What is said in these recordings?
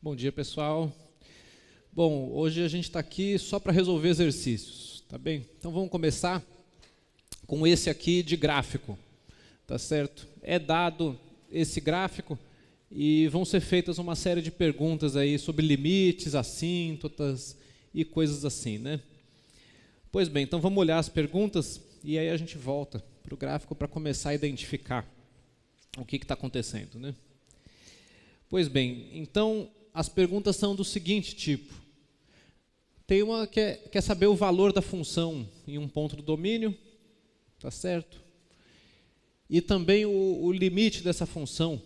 Bom dia, pessoal. Bom, hoje a gente está aqui só para resolver exercícios, tá bem? Então vamos começar com esse aqui de gráfico, tá certo? É dado esse gráfico e vão ser feitas uma série de perguntas aí sobre limites, assíntotas e coisas assim, né? Pois bem, então vamos olhar as perguntas e aí a gente volta para o gráfico para começar a identificar o que está acontecendo, né? Pois bem, então as perguntas são do seguinte tipo. Tem uma que quer saber o valor da função em um ponto do domínio, tá certo? E também o limite dessa função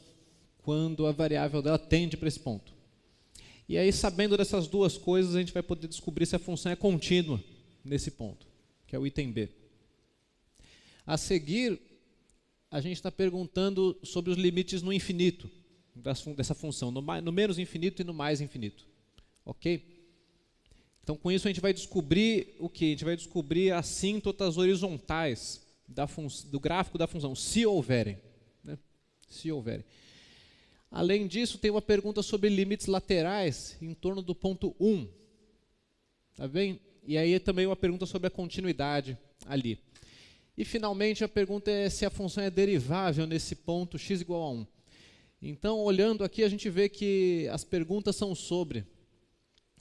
quando a variável dela tende para esse ponto. E aí, sabendo dessas duas coisas, a gente vai poder descobrir se a função é contínua nesse ponto, que é o item B. A seguir, a gente está perguntando sobre os limites no infinito dessa função, no menos infinito e no mais infinito. Ok? Então, com isso, a gente vai descobrir o quê? A gente vai descobrir assíntotas horizontais do gráfico da função, se houverem, né? Se houverem. Além disso, tem uma pergunta sobre limites laterais em torno do ponto 1. Tá bem? E aí também uma pergunta sobre a continuidade ali. E, finalmente, a pergunta é se a função é derivável nesse ponto x igual a 1. Então, olhando aqui, a gente vê que as perguntas são sobre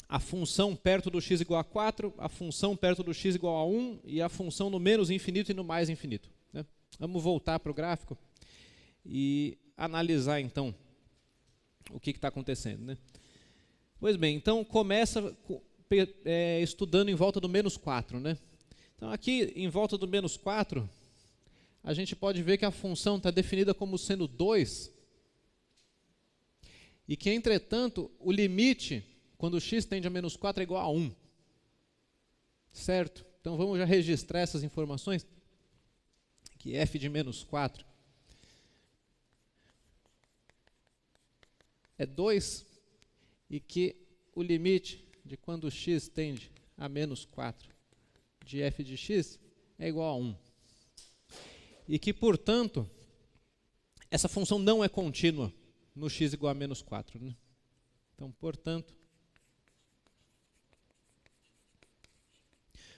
a função perto do x igual a 4, a função perto do x igual a 1 e a função no menos infinito e no mais infinito, né? Vamos voltar para o gráfico e analisar, então, o que está acontecendo, né? Pois bem, então começa estudando em volta do menos 4, né? Então, aqui, em volta do menos 4, a gente pode ver que a função está definida como sendo 2 e que, entretanto, o limite, quando x tende a menos 4, é igual a 1. Certo? Então, vamos já registrar essas informações, que f de menos 4 é 2 e que o limite de quando x tende a menos 4 de f de x é igual a 1. E que, portanto, essa função não é contínua no x igual a menos 4. Né? Então, portanto,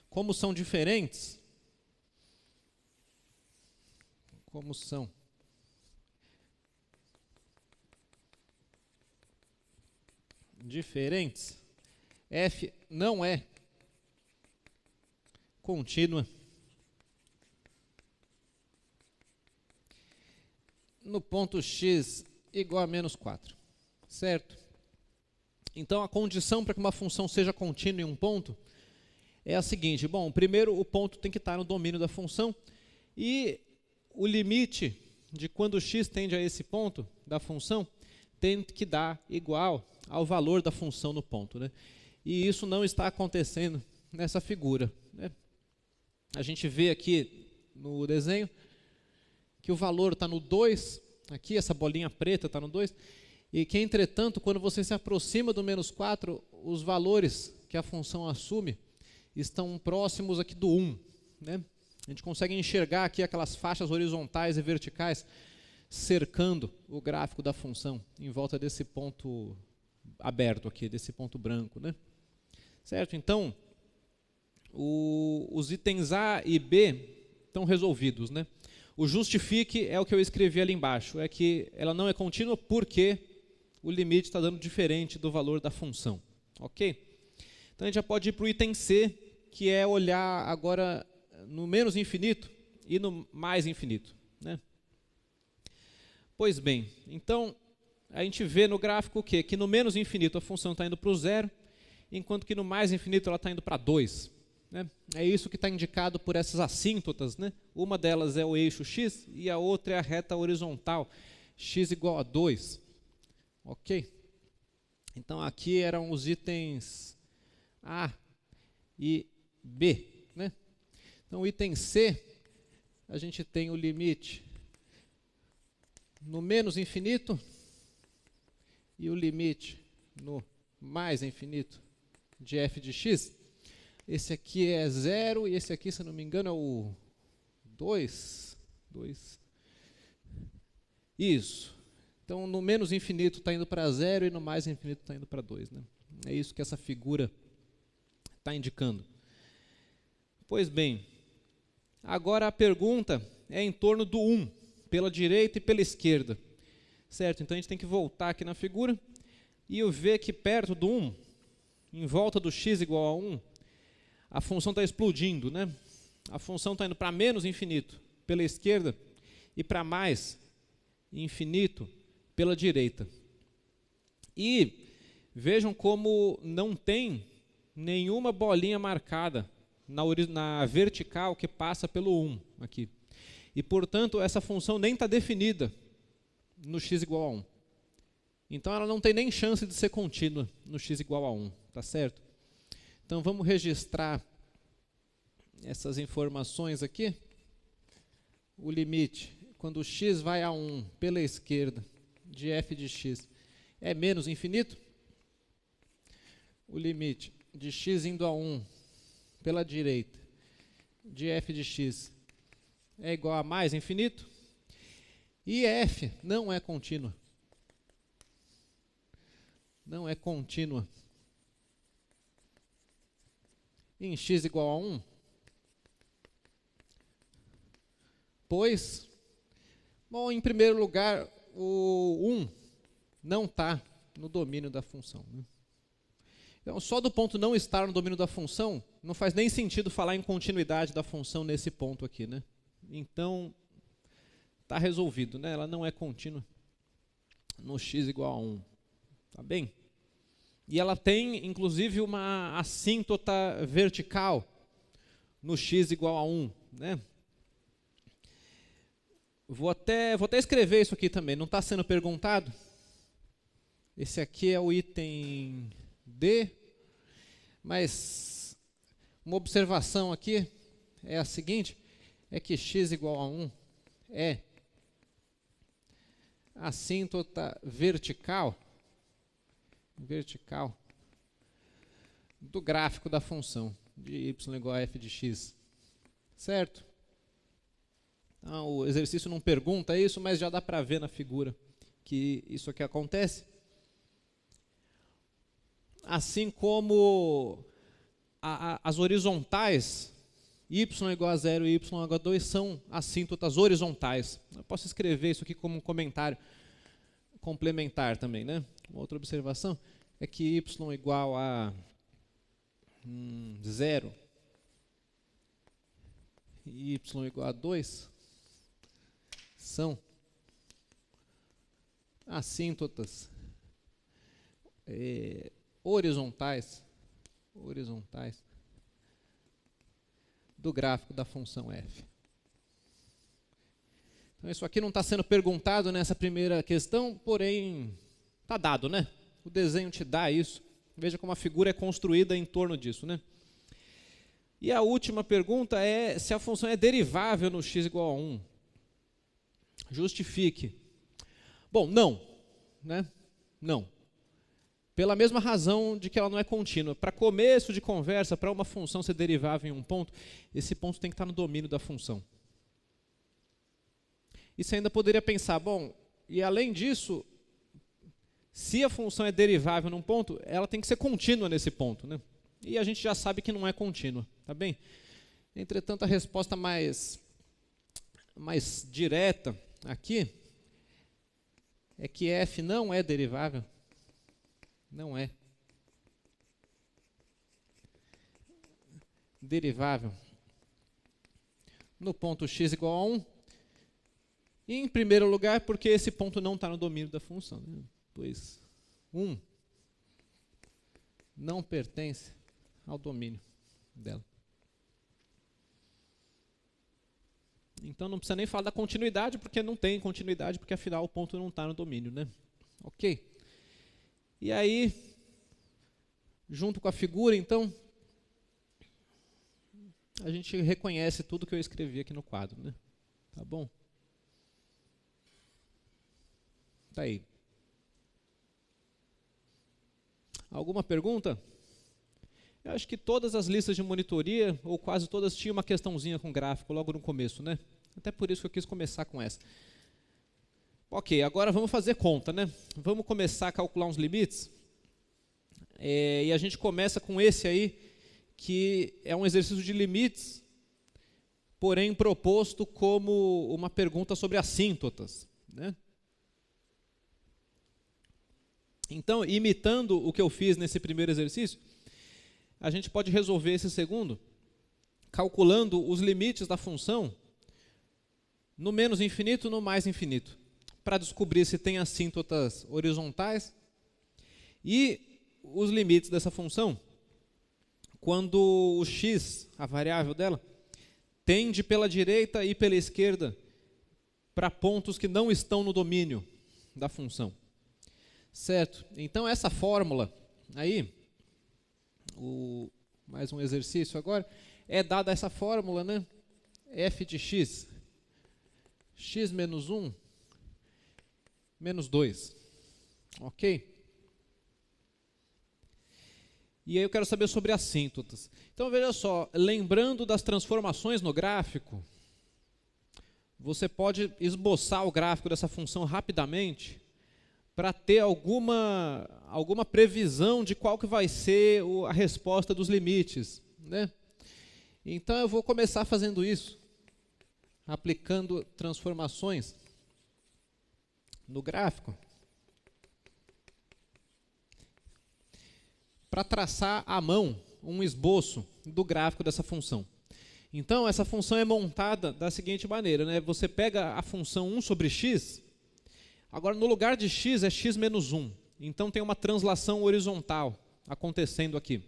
como são diferentes, f não é contínua no ponto x igual a menos 4, certo? Então, a condição para que uma função seja contínua em um ponto é a seguinte. Bom, primeiro o ponto tem que estar no domínio da função e o limite de quando x tende a esse ponto da função tem que dar igual ao valor da função no ponto, né? E isso não está acontecendo nessa figura, né? A gente vê aqui no desenho que o valor está no 2, aqui essa bolinha preta está no 2, e que, entretanto, quando você se aproxima do menos 4, os valores que a função assume estão próximos aqui do 1. Né? A gente consegue enxergar aqui aquelas faixas horizontais e verticais cercando o gráfico da função em volta desse ponto aberto aqui, desse ponto branco. Né? Certo? Então, os itens A e B estão resolvidos, né? O justifique é o que eu escrevi ali embaixo, é que ela não é contínua porque o limite está dando diferente do valor da função. Ok? Então, a gente já pode ir para o item C, que é olhar agora no menos infinito e no mais infinito. Né? Pois bem, então, a gente vê no gráfico o quê? Que no menos infinito a função está indo para o 0, enquanto que no mais infinito ela está indo para 2. Né? É isso que está indicado por essas assíntotas. Né? Uma delas é o eixo x e a outra é a reta horizontal, x igual a 2. Ok? Então, aqui eram os itens A e B. Né? Então, o item C, a gente tem o limite no menos infinito e o limite no mais infinito de f de x. Esse aqui é 0 e esse aqui, se não me engano, é o 2. Isso. Então, no menos infinito está indo para 0 e no mais infinito está indo para 2. Né? É isso que essa figura está indicando. Pois bem, agora a pergunta é em torno do 1, pela direita e pela esquerda. Certo? Então, a gente tem que voltar aqui na figura e eu ver que perto do 1, em volta do x igual a 1, a função está explodindo. Né? A função está indo para menos infinito pela esquerda e para mais infinito pela direita. E vejam como não tem nenhuma bolinha marcada na vertical que passa pelo 1 aqui. E, portanto, essa função nem está definida no x igual a 1. Então, ela não tem nem chance de ser contínua no x igual a 1, tá certo? Então, vamos registrar essas informações aqui. O limite, quando o x vai a 1 pela esquerda, de f de x, é menos infinito. O limite de x indo a 1 pela direita, de f de x, é igual a mais infinito. E f não é contínua. Não é contínua em x igual a 1, pois, bom, em primeiro lugar, o 1 não está no domínio da função. Né? Então, só do ponto não estar no domínio da função, não faz nem sentido falar em continuidade da função nesse ponto aqui. Né? Então, está resolvido, né? Ela não é contínua no x igual a 1. Tá bem? E ela tem, inclusive, uma assíntota vertical no x igual a 1. Né? Vou até escrever isso aqui também, não está sendo perguntado. Esse aqui é o item D, mas uma observação aqui é a seguinte, é que x igual a 1 é assíntota vertical do gráfico da função de y igual a f de x. Certo? Então, o exercício não pergunta isso, mas já dá para ver na figura que isso aqui acontece. Assim como as horizontais, y igual a 0 e y igual a 2, são assíntotas horizontais. Eu posso escrever isso aqui como um comentário complementar também. Né? Uma outra observação é que y igual a 0 e y igual a 2 são assíntotas horizontais do gráfico da função f. Então, isso aqui não está sendo perguntado nessa primeira questão, porém, está dado, né? O desenho te dá isso. Veja como a figura é construída em torno disso, né? E a última pergunta é se a função é derivável no x igual a 1. Justifique. Bom, não. Né? Não. Pela mesma razão de que ela não é contínua. Para começo de conversa, para uma função ser derivável em um ponto, esse ponto tem que estar no domínio da função. E você ainda poderia pensar, bom, e além disso, se a função é derivável num ponto, ela tem que ser contínua nesse ponto. Né? E a gente já sabe que não é contínua. Tá bem? Entretanto, a resposta mais direta aqui é que f não é derivável. Não é derivável no ponto x igual a 1. E, em primeiro lugar, porque esse ponto não está no domínio da função. Né? Pois 1 não pertence ao domínio dela. Então, não precisa nem falar da continuidade, porque não tem continuidade, porque, afinal, o ponto não está no domínio. Né? Ok? E aí, junto com a figura, então, a gente reconhece tudo que eu escrevi aqui no quadro. Né? Tá bom? Tá aí. Alguma pergunta? Eu acho que todas as listas de monitoria, ou quase todas, tinham uma questãozinha com gráfico logo no começo, né? Até por isso que eu quis começar com essa. Ok, agora vamos fazer conta, né? Vamos começar a calcular uns limites. E a gente começa com esse aí, que é um exercício de limites, porém proposto como uma pergunta sobre assíntotas, né? Então, imitando o que eu fiz nesse primeiro exercício, a gente pode resolver esse segundo, calculando os limites da função no menos infinito e no mais infinito, para descobrir se tem assíntotas horizontais e os limites dessa função quando o x, a variável dela, tende pela direita e pela esquerda para pontos que não estão no domínio da função. Certo? Então, essa fórmula aí, mais um exercício agora, é dada essa fórmula, né? F de x, x menos 1, menos 2. Ok? E aí eu quero saber sobre assíntotas. Então, veja só, lembrando das transformações no gráfico, você pode esboçar o gráfico dessa função rapidamente para ter alguma previsão de qual que vai ser a resposta dos limites, né? Então, eu vou começar fazendo isso, aplicando transformações no gráfico, para traçar à mão um esboço do gráfico dessa função. Então, essa função é montada da seguinte maneira, né? Você pega a função 1 sobre x, agora no lugar de x é x menos 1. Então, tem uma translação horizontal acontecendo aqui.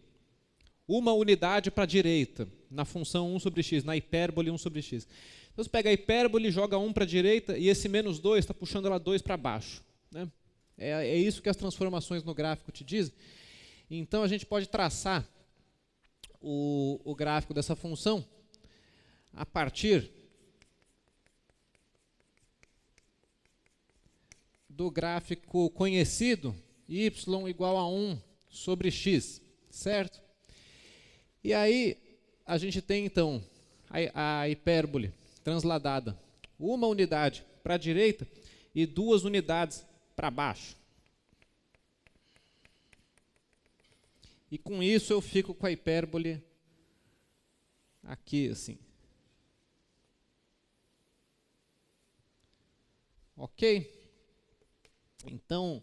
Uma unidade para a direita, na função 1 sobre x, na hipérbole 1 sobre x. Então, você pega a hipérbole, joga 1 para a direita, e esse menos 2 está puxando ela 2 para baixo, né? É isso que as transformações no gráfico te dizem. Então, a gente pode traçar o gráfico dessa função a partir do gráfico conhecido, y igual a 1 sobre x, certo? E aí, a gente tem, então, a hipérbole transladada. Uma unidade para a direita e 2 unidades para baixo. E com isso eu fico com a hipérbole aqui, assim. Ok? Então,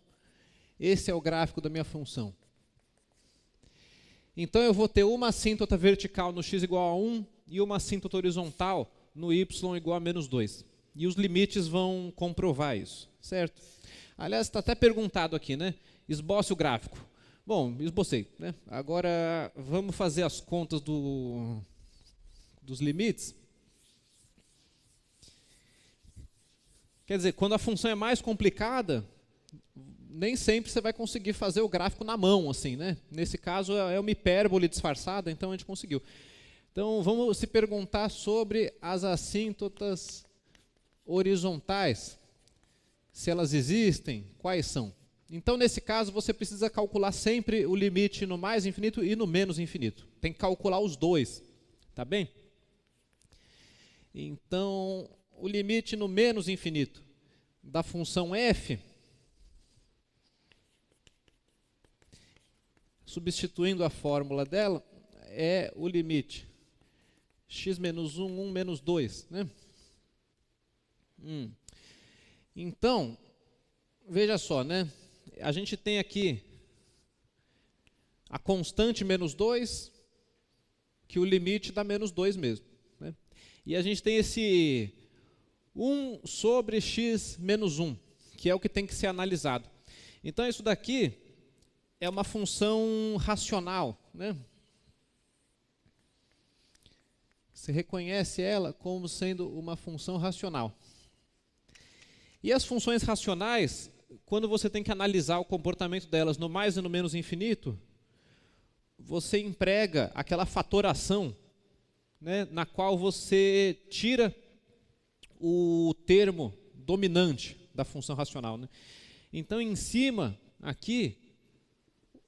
esse é o gráfico da minha função. Então, eu vou ter uma assíntota vertical no x igual a 1 e uma assíntota horizontal no y igual a menos 2. E os limites vão comprovar isso, certo? Aliás, está até perguntado aqui, né? Esboce o gráfico. Bom, esbocei, né? Agora, vamos fazer as contas dos limites. Quer dizer, quando a função é mais complicada, nem sempre você vai conseguir fazer o gráfico na mão, assim, né? Nesse caso, é uma hipérbole disfarçada, então a gente conseguiu. Então, vamos se perguntar sobre as assíntotas horizontais. Se elas existem, quais são? Então, nesse caso, você precisa calcular sempre o limite no mais infinito e no menos infinito. Tem que calcular os dois, tá bem? Então, o limite no menos infinito da função f, substituindo a fórmula dela, é o limite x menos 1, 1 menos 2, né? Então, veja só, né? A gente tem aqui a constante menos 2, que o limite dá menos 2 mesmo, né? E a gente tem esse 1 sobre x menos 1, que é o que tem que ser analisado. Então, isso daqui é uma função racional, né? Você reconhece ela como sendo uma função racional. E as funções racionais, quando você tem que analisar o comportamento delas no mais e no menos infinito, você emprega aquela fatoração, né, na qual você tira o termo dominante da função racional, né? Então, em cima, aqui,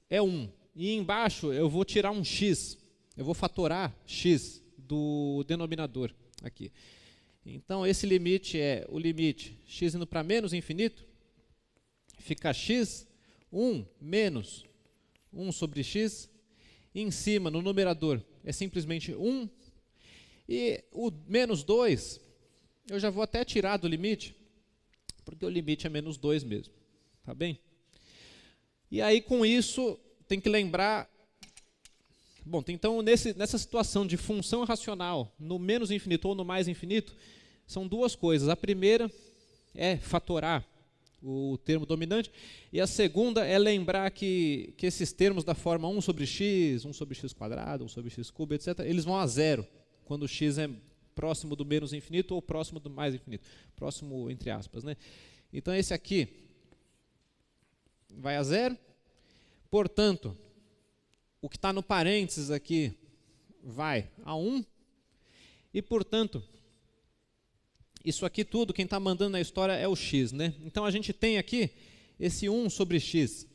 é 1. E embaixo, eu vou tirar um x. Eu vou fatorar x do denominador aqui. Então, esse limite é o limite x indo para menos infinito, fica x, 1 menos 1 sobre x, e em cima, no numerador, é simplesmente 1, e o menos 2, eu já vou até tirar do limite, porque o limite é menos 2 mesmo, tá bem? E aí, com isso, tem que lembrar... Bom, então, nessa situação de função racional, no menos infinito ou no mais infinito, são duas coisas. A primeira é fatorar o termo dominante, e a segunda é lembrar que esses termos da forma 1 sobre x quadrado, 1 sobre x cubo, etc., eles vão a zero, quando x é próximo do menos infinito ou próximo do mais infinito. Próximo, entre aspas, né? Então, esse aqui vai a zero. Portanto, o que está no parênteses aqui vai a 1. E, portanto, isso aqui tudo, quem está mandando na história é o x, né? Então, a gente tem aqui esse 1 sobre x.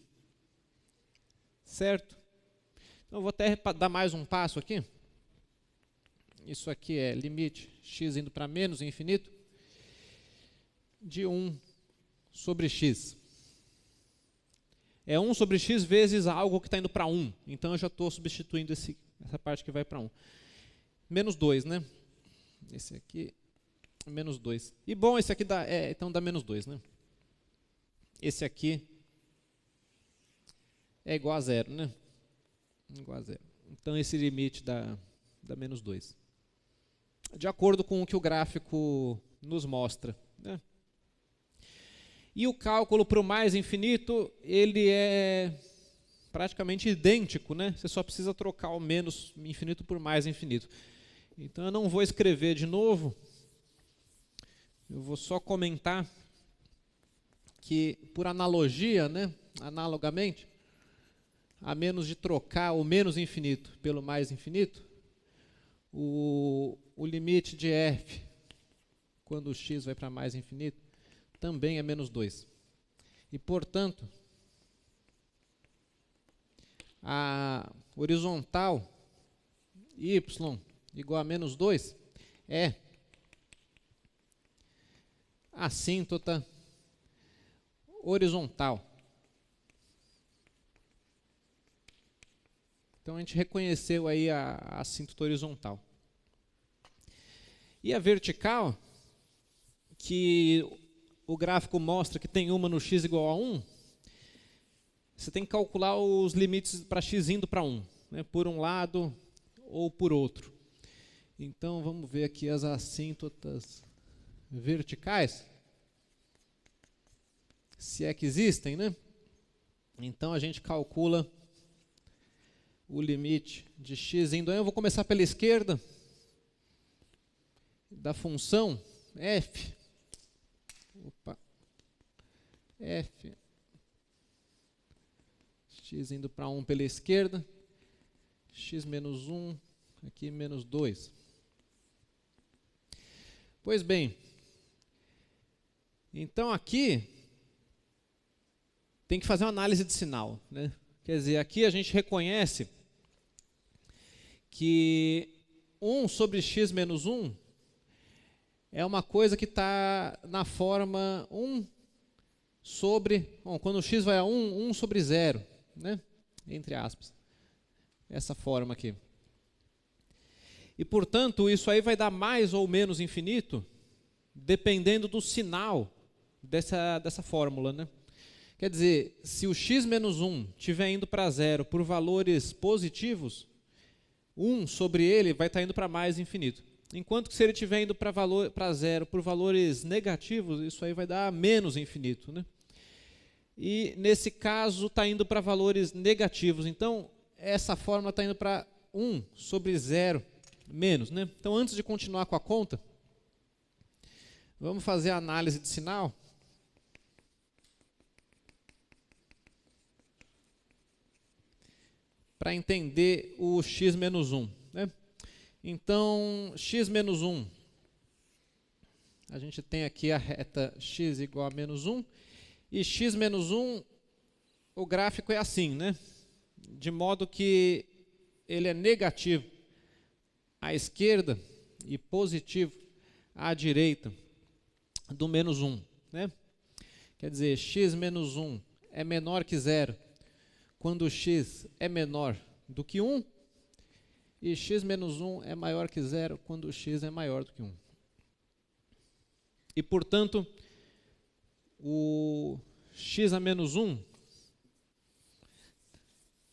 Certo? Então, eu vou até dar mais um passo aqui. Isso aqui é limite x indo para menos infinito de 1 sobre x. É 1 sobre x vezes algo que está indo para 1. Então, eu já estou substituindo essa parte que vai para 1. Menos 2, né? Esse aqui, menos 2. E, bom, esse aqui então dá menos 2, né? Esse aqui é igual a zero, né? Igual a zero. Então, esse limite dá menos 2. De acordo com o que o gráfico nos mostra, né? E o cálculo para o mais infinito, ele é praticamente idêntico, né? Você só precisa trocar o menos infinito por mais infinito. Então, eu não vou escrever de novo. Eu vou só comentar que, por analogia, né? Analogamente, a menos de trocar o menos infinito pelo mais infinito, o limite de f, quando o x vai para mais infinito, também é menos 2. E, portanto, a horizontal y igual a menos 2 é assíntota horizontal. Então, a gente reconheceu aí a assíntota horizontal. E a vertical, que o gráfico mostra que tem uma no x igual a 1, você tem que calcular os limites para x indo para 1, né, por um lado ou por outro. Então, vamos ver aqui as assíntotas verticais, se é que existem, né? Então, a gente calcula o limite de x indo... Eu vou começar pela esquerda, da função f, f, x indo para 1 pela esquerda, x menos 1, aqui menos 2. Pois bem, então aqui tem que fazer uma análise de sinal, né? Quer dizer, aqui a gente reconhece que 1 sobre x menos 1 é uma coisa que está na forma 1 sobre... Bom, quando o x vai a 1, 1 sobre 0, né? Entre aspas. Essa forma aqui. E, portanto, isso aí vai dar mais ou menos infinito, dependendo do sinal dessa fórmula, né? Quer dizer, se o x menos 1 estiver indo para 0 por valores positivos, 1 sobre ele vai estar indo para mais infinito. Enquanto que se ele estiver indo para 0 por valores negativos, isso aí vai dar menos infinito, né? E, nesse caso, está indo para valores negativos. Então, essa fórmula está indo para 1 sobre 0 menos, né? Então, antes de continuar com a conta, vamos fazer a análise de sinal. Para entender o x menos 1, né? Então, x menos 1, a gente tem aqui a reta x igual a menos 1, e x menos 1, o gráfico é assim, né? De modo que ele é negativo à esquerda e positivo à direita do menos 1. Né? Quer dizer, x menos 1 é menor que 0 quando x é menor do que 1, e x menos 1 é maior que 0 quando x é maior do que 1. E, portanto, o x a menos 1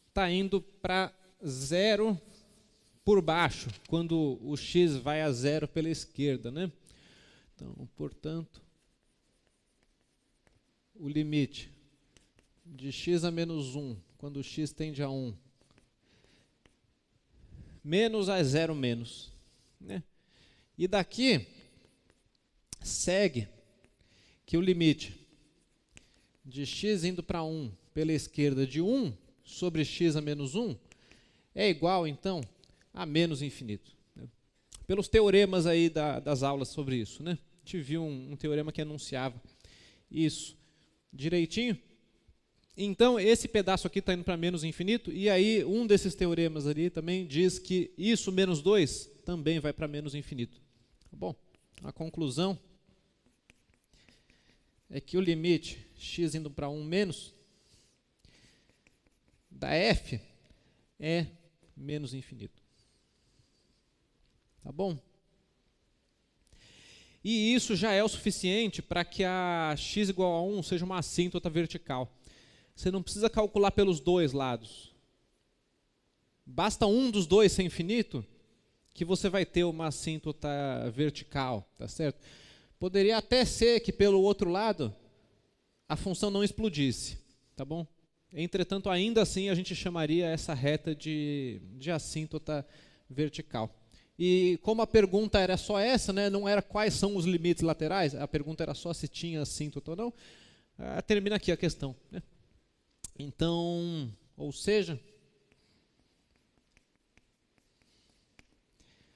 está indo para 0 por baixo, quando o x vai a 0 pela esquerda. Né? Então, portanto, o limite de x a menos 1, quando x tende a 1, menos a 0 menos. Né? E daqui segue que o limite de x indo para 1 pela esquerda de 1 sobre x a menos 1 é igual, então, a menos infinito. Né? Pelos teoremas aí das aulas sobre isso. Né? A gente viu um teorema que enunciava isso direitinho. Então, esse pedaço aqui está indo para menos infinito, e aí um desses teoremas ali também diz que isso menos 2 também vai para menos infinito. Bom, a conclusão é que o limite x indo para 1 menos da f é menos infinito. Tá bom? E isso já é o suficiente para que a x igual a 1 seja uma assíntota vertical. Você não precisa calcular pelos dois lados. Basta um dos dois ser infinito que você vai ter uma assíntota vertical, tá certo? Poderia até ser que pelo outro lado a função não explodisse, tá bom? Entretanto, ainda assim a gente chamaria essa reta de assíntota vertical. E como a pergunta era só essa, né, não era quais são os limites laterais, a pergunta era só se tinha assíntota ou não, termina aqui a questão. Né? Então, ou seja,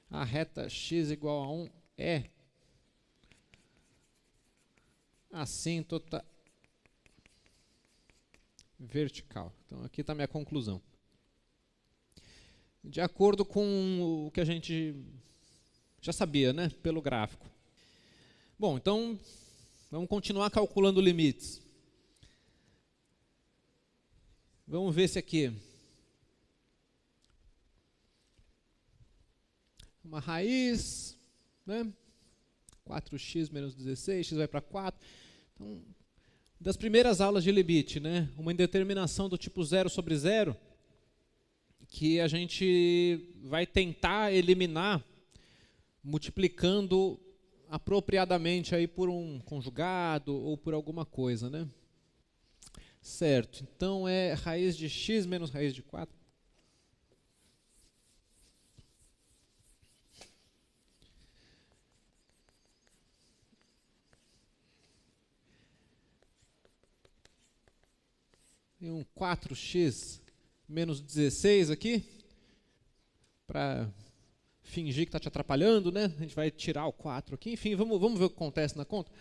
a reta x igual a 1 é assíntota vertical. Então, aqui está a minha conclusão. De acordo com o que a gente já sabia, né, pelo gráfico. Bom, então, vamos continuar calculando limites. Vamos ver esse aqui. Uma raiz, né? 4x menos 16, x vai para 4. Então, das primeiras aulas de limite, né? Uma indeterminação do tipo 0 sobre 0, que a gente vai tentar eliminar multiplicando apropriadamente aí por um conjugado ou por alguma coisa, né? Certo, então é raiz de x menos raiz de 4. Tem um 4x menos 16 aqui, para fingir que está te atrapalhando, né? A gente vai tirar o 4 aqui. Enfim, vamos ver o que acontece na conta.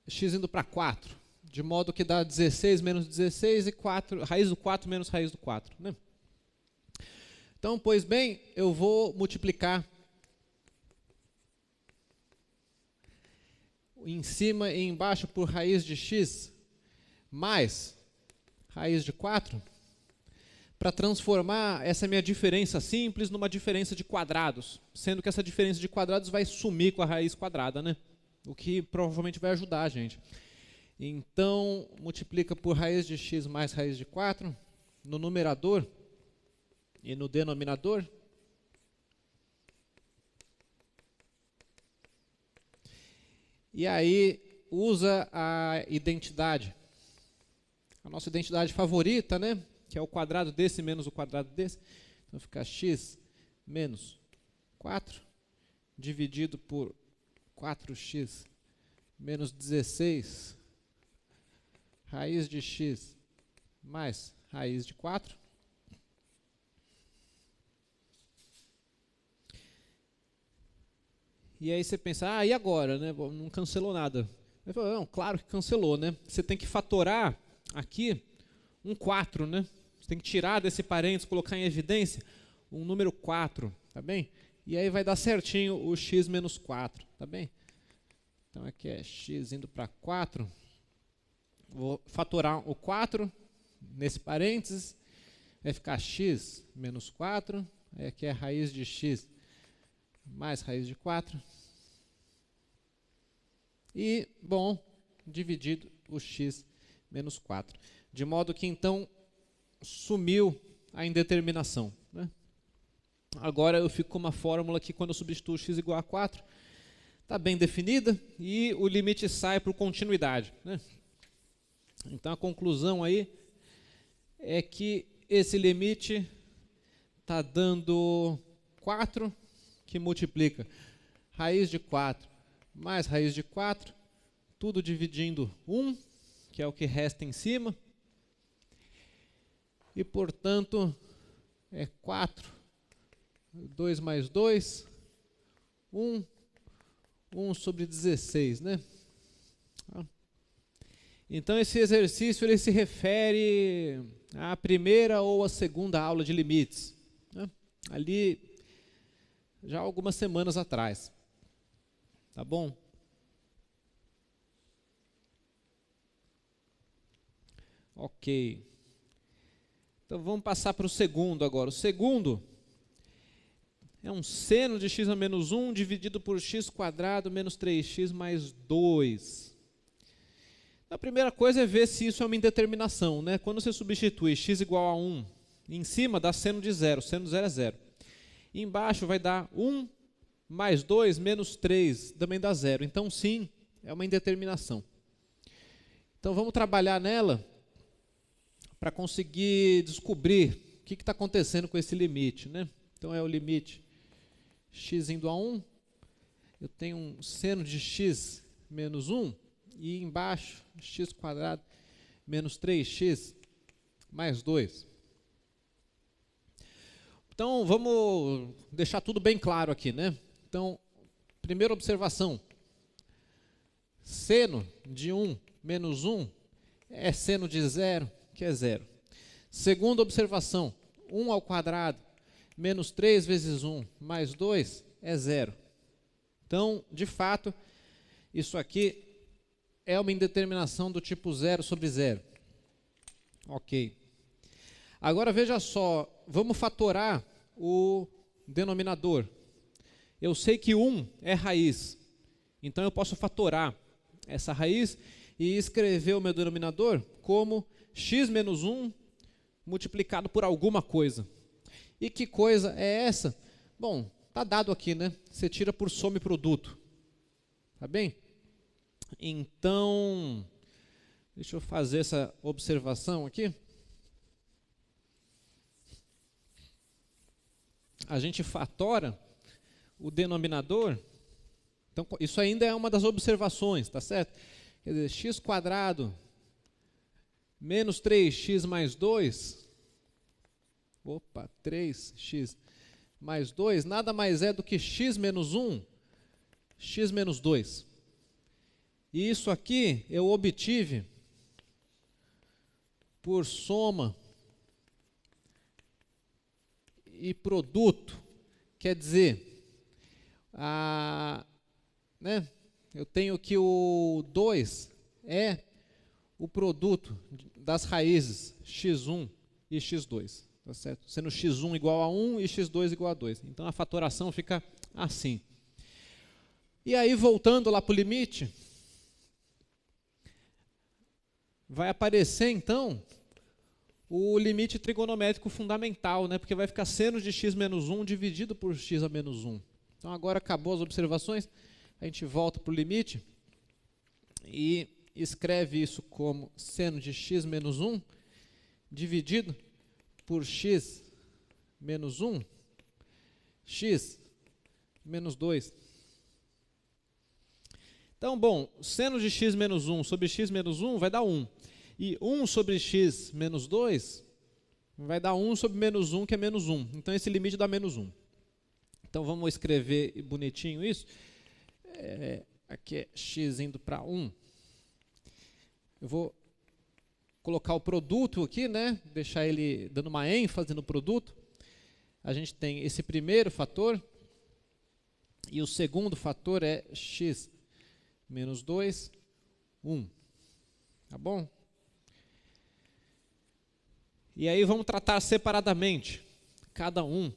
X indo para 4. De modo que dá 16 menos 16 e 4, raiz do 4 menos raiz do 4. Né? Então, pois bem, eu vou multiplicar em cima e embaixo por raiz de x mais raiz de 4 para transformar essa minha diferença simples numa diferença de quadrados, sendo que essa diferença de quadrados vai sumir com a raiz quadrada, né? O que provavelmente vai ajudar a gente. Então, multiplica por raiz de x mais raiz de 4 no numerador e no denominador. E aí, usa a identidade. A nossa identidade favorita, né? Que é o quadrado desse menos o quadrado desse. Então, fica x menos 4 dividido por 4x menos 16 raiz de x mais raiz de 4. E aí você pensa, e agora? Né? Não cancelou nada. Eu falo, não, claro que cancelou. Né? Você tem que fatorar aqui um 4. Né? Você tem que tirar desse parênteses, colocar em evidência um número 4. Tá bem? E aí vai dar certinho o x menos 4, tá bem? Então aqui é x indo para 4. Vou fatorar o 4 nesse parênteses. Vai ficar x menos 4. Aí aqui é raiz de x mais raiz de 4. E, bom, dividido o x menos 4. De modo que, então, sumiu a indeterminação, né? Agora eu fico com uma fórmula que, quando eu substituo x igual a 4, está bem definida e o limite sai por continuidade, né? Então, a conclusão aí é que esse limite está dando 4, que multiplica raiz de 4 mais raiz de 4, tudo dividindo 1, que é o que resta em cima. E, portanto, é 4, 2 mais 2, 1, 1 sobre 16, né? Então, esse exercício ele se refere à primeira ou à segunda aula de limites, né? Ali, já algumas semanas atrás. Tá bom? Ok. Então, vamos passar para o segundo agora. O segundo é um seno de x a menos 1 dividido por x quadrado menos 3x mais 2. A primeira coisa é ver se isso é uma indeterminação, né? Quando você substitui x igual a 1, em cima dá seno de 0. Seno de 0 é 0. E embaixo vai dar 1 mais 2 menos 3, também dá 0. Então, sim, é uma indeterminação. Então, vamos trabalhar nela para conseguir descobrir o que está acontecendo com esse limite, né? Então, é o limite x indo a 1. Eu tenho um seno de x menos 1. E embaixo, x quadrado menos 3x mais 2. Então, vamos deixar tudo bem claro aqui, né? Então, primeira observação. Seno de 1 menos 1 é seno de 0, que é 0. Segunda observação. 1 ao quadrado menos 3 vezes 1 mais 2 é 0. Então, de fato, isso aqui é uma indeterminação do tipo 0 sobre 0. Ok. Agora, veja só, vamos fatorar o denominador. Eu sei que 1 é raiz, então eu posso fatorar essa raiz e escrever o meu denominador como x menos 1 multiplicado por alguma coisa. E que coisa é essa? Bom, está dado aqui, né? Você tira por soma e produto. Tá bem? Então, deixa eu fazer essa observação aqui. A gente fatora o denominador. Então, isso ainda é uma das observações, tá certo? Quer dizer, x quadrado menos 3x mais 2, 3x mais 2, nada mais é do que x menos 1, x menos 2. E isso aqui eu obtive por soma e produto. Quer dizer, né, eu tenho que o 2 é o produto das raízes x1 e x2. Tá certo? Sendo x1 igual a 1 e x2 igual a 2. Então, a fatoração fica assim. E aí, voltando lá para o limite, vai aparecer, então, o limite trigonométrico fundamental, né? Porque vai ficar seno de x menos 1 dividido por x a menos 1. Então, agora acabou as observações, a gente volta para o limite e escreve isso como seno de x menos 1 dividido por x menos 1, x menos 2. Então, bom, seno de x menos 1 sobre x menos 1 vai dar 1. E 1 sobre x menos 2 vai dar 1 sobre menos 1, que é menos 1. Então, esse limite dá menos 1. Então, vamos escrever bonitinho isso. Aqui é x indo para 1. Eu vou colocar o produto aqui, né? Deixar ele dando uma ênfase no produto. A gente tem esse primeiro fator, E o segundo fator é x menos 2, 1. Tá bom? E aí vamos tratar separadamente cada um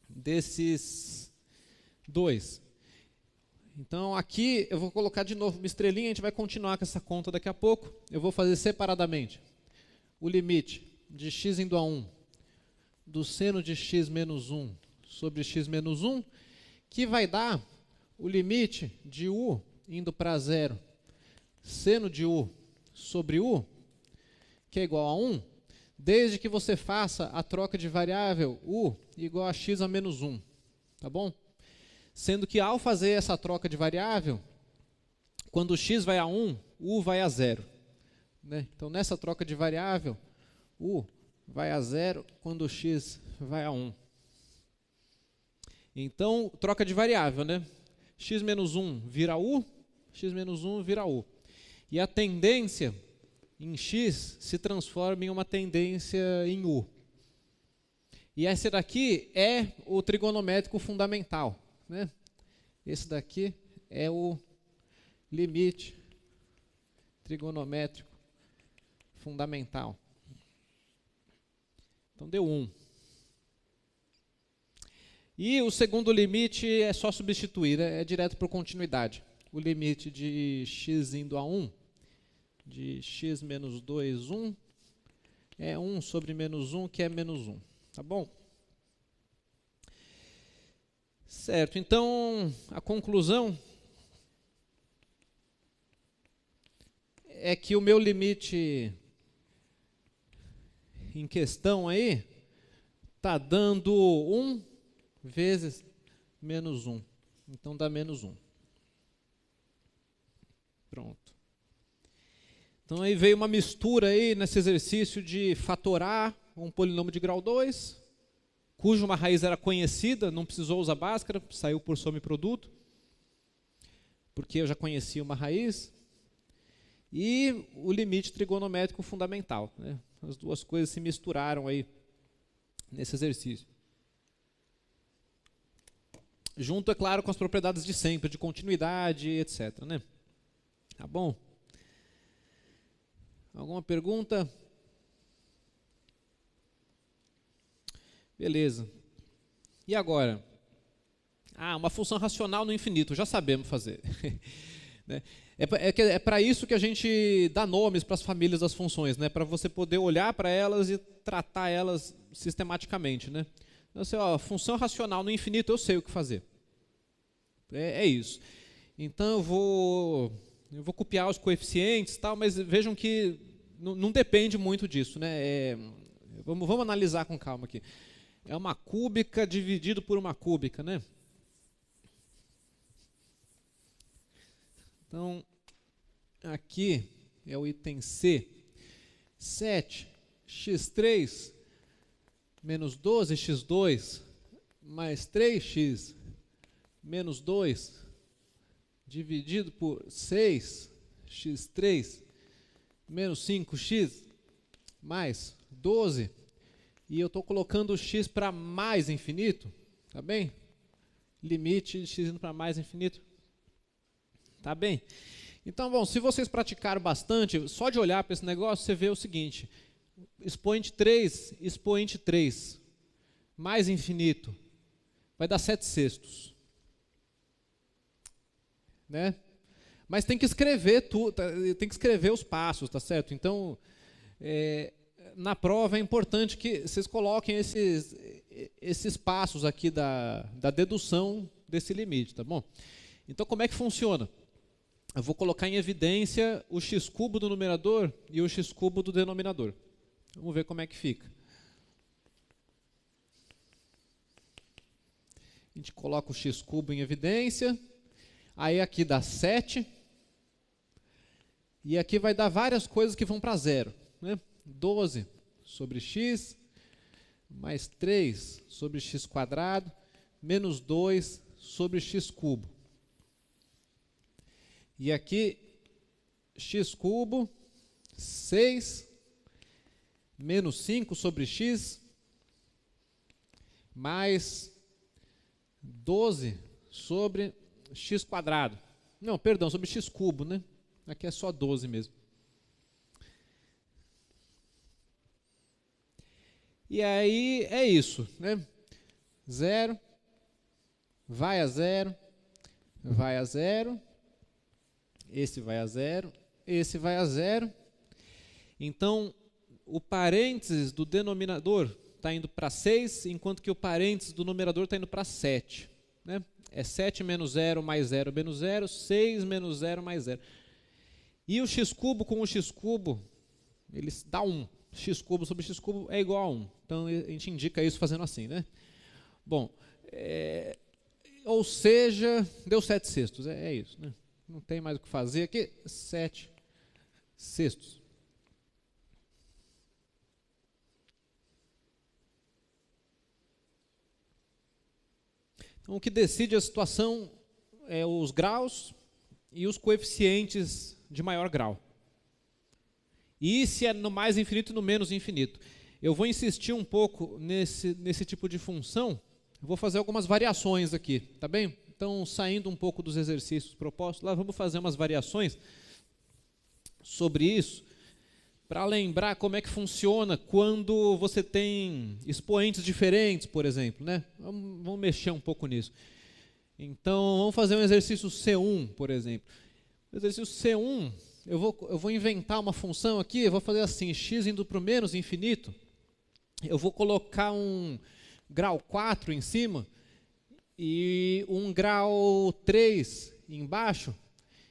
desses dois. Então aqui eu vou colocar de novo uma estrelinha, a gente vai continuar com essa conta daqui a pouco. Eu vou fazer separadamente o limite de x indo a 1 do seno de x menos 1 sobre x menos 1, que vai dar o limite de u indo para 0, seno de u sobre u, que é igual a 1, desde que você faça a troca de variável u igual a x a menos 1, tá bom? Sendo que ao fazer essa troca de variável, quando x vai a 1, u vai a 0. Né? Então, nessa troca de variável, u vai a 0 quando x vai a 1. Então, troca de variável, né? X menos 1 vira u, x menos 1 vira u. E a tendência em x se transforma em uma tendência em u. E esse daqui é o trigonométrico fundamental, né? Esse daqui é o limite trigonométrico fundamental. Então, deu 1. E o segundo limite é só substituir, é direto por continuidade. O limite de x indo a 1, de x menos 2, 1, é 1 sobre menos 1, que é menos 1. Tá bom? Certo, então a conclusão é que o meu limite em questão aí está dando 1 vezes menos 1. Então dá menos 1. Pronto. Então aí veio uma mistura aí nesse exercício de fatorar um polinômio de grau 2, cuja uma raiz era conhecida, não precisou usar Bhaskara, saiu por soma e produto, porque eu já conhecia uma raiz, e o limite trigonométrico fundamental, né? As duas coisas se misturaram aí nesse exercício. Junto, é claro, com as propriedades de sempre, de continuidade, etc. Né? Tá bom? Alguma pergunta? Beleza. E agora? Uma função racional no infinito, já sabemos fazer. Né? É para isso que a gente dá nomes para as famílias das funções, né? Para você poder olhar para elas e tratar elas sistematicamente. Né? Então, assim, função racional no infinito, eu sei o que fazer. É isso. Então eu vou copiar os coeficientes, tal, mas vejam que não depende muito disso. Né? Vamos analisar com calma aqui. É uma cúbica dividido por uma cúbica, né? Então, aqui é o item C. 7x3 menos 12x2 mais 3x menos 2 dividido por 6x3 menos 5x mais 12. E eu estou colocando o x para mais infinito, tá bem? Limite de x indo para mais infinito. Tá bem? Então, bom, se vocês praticaram bastante, só de olhar para esse negócio, você vê o seguinte. Expoente 3, mais infinito, vai dar 7/6. Né? Mas tem que escrever tudo, tem que escrever os passos, tá certo? Então, na prova é importante que vocês coloquem esses passos aqui da dedução desse limite, tá bom? Então, como é que funciona? Eu vou colocar em evidência o x³ do numerador e o x³ do denominador. Vamos ver como é que fica. A gente coloca o x³ em evidência. Aí aqui dá 7. E aqui vai dar várias coisas que vão para 0. Né? 12 sobre x, mais 3 sobre x², menos 2 sobre x³. E aqui, x³, 6, menos 5 sobre x, mais 12 sobre x quadrado. Não, perdão, sobre x cubo, né? Aqui é só 12 mesmo. E aí é isso, né? 0, vai a 0, vai a 0, esse vai a 0, esse vai a 0. Então, o parênteses do denominador está indo para 6, enquanto que o parênteses do numerador está indo para 7. Né? É 7 menos 0 mais 0 menos 0, 6 menos 0 mais 0. E o x cubo com o x cubo, ele dá 1. X cubo sobre x cubo é igual a 1. Então, a gente indica isso fazendo assim, né? Bom, ou seja, deu 7 sextos. É isso, né? Não tem mais o que fazer aqui. 7 sextos. Então, o que decide a situação é os graus e os coeficientes de maior grau. E se é no mais infinito e no menos infinito. Eu vou insistir um pouco nesse tipo de função. Eu vou fazer algumas variações aqui, tá bem? Então, saindo um pouco dos exercícios propostos, lá vamos fazer umas variações sobre isso, para lembrar como é que funciona quando você tem expoentes diferentes, por exemplo, né? Vamos mexer um pouco nisso. Então, vamos fazer um exercício C1, por exemplo. O exercício C1, eu vou inventar uma função aqui, eu vou fazer assim, x indo para o menos infinito, eu vou colocar um grau 4 em cima e um grau 3 embaixo,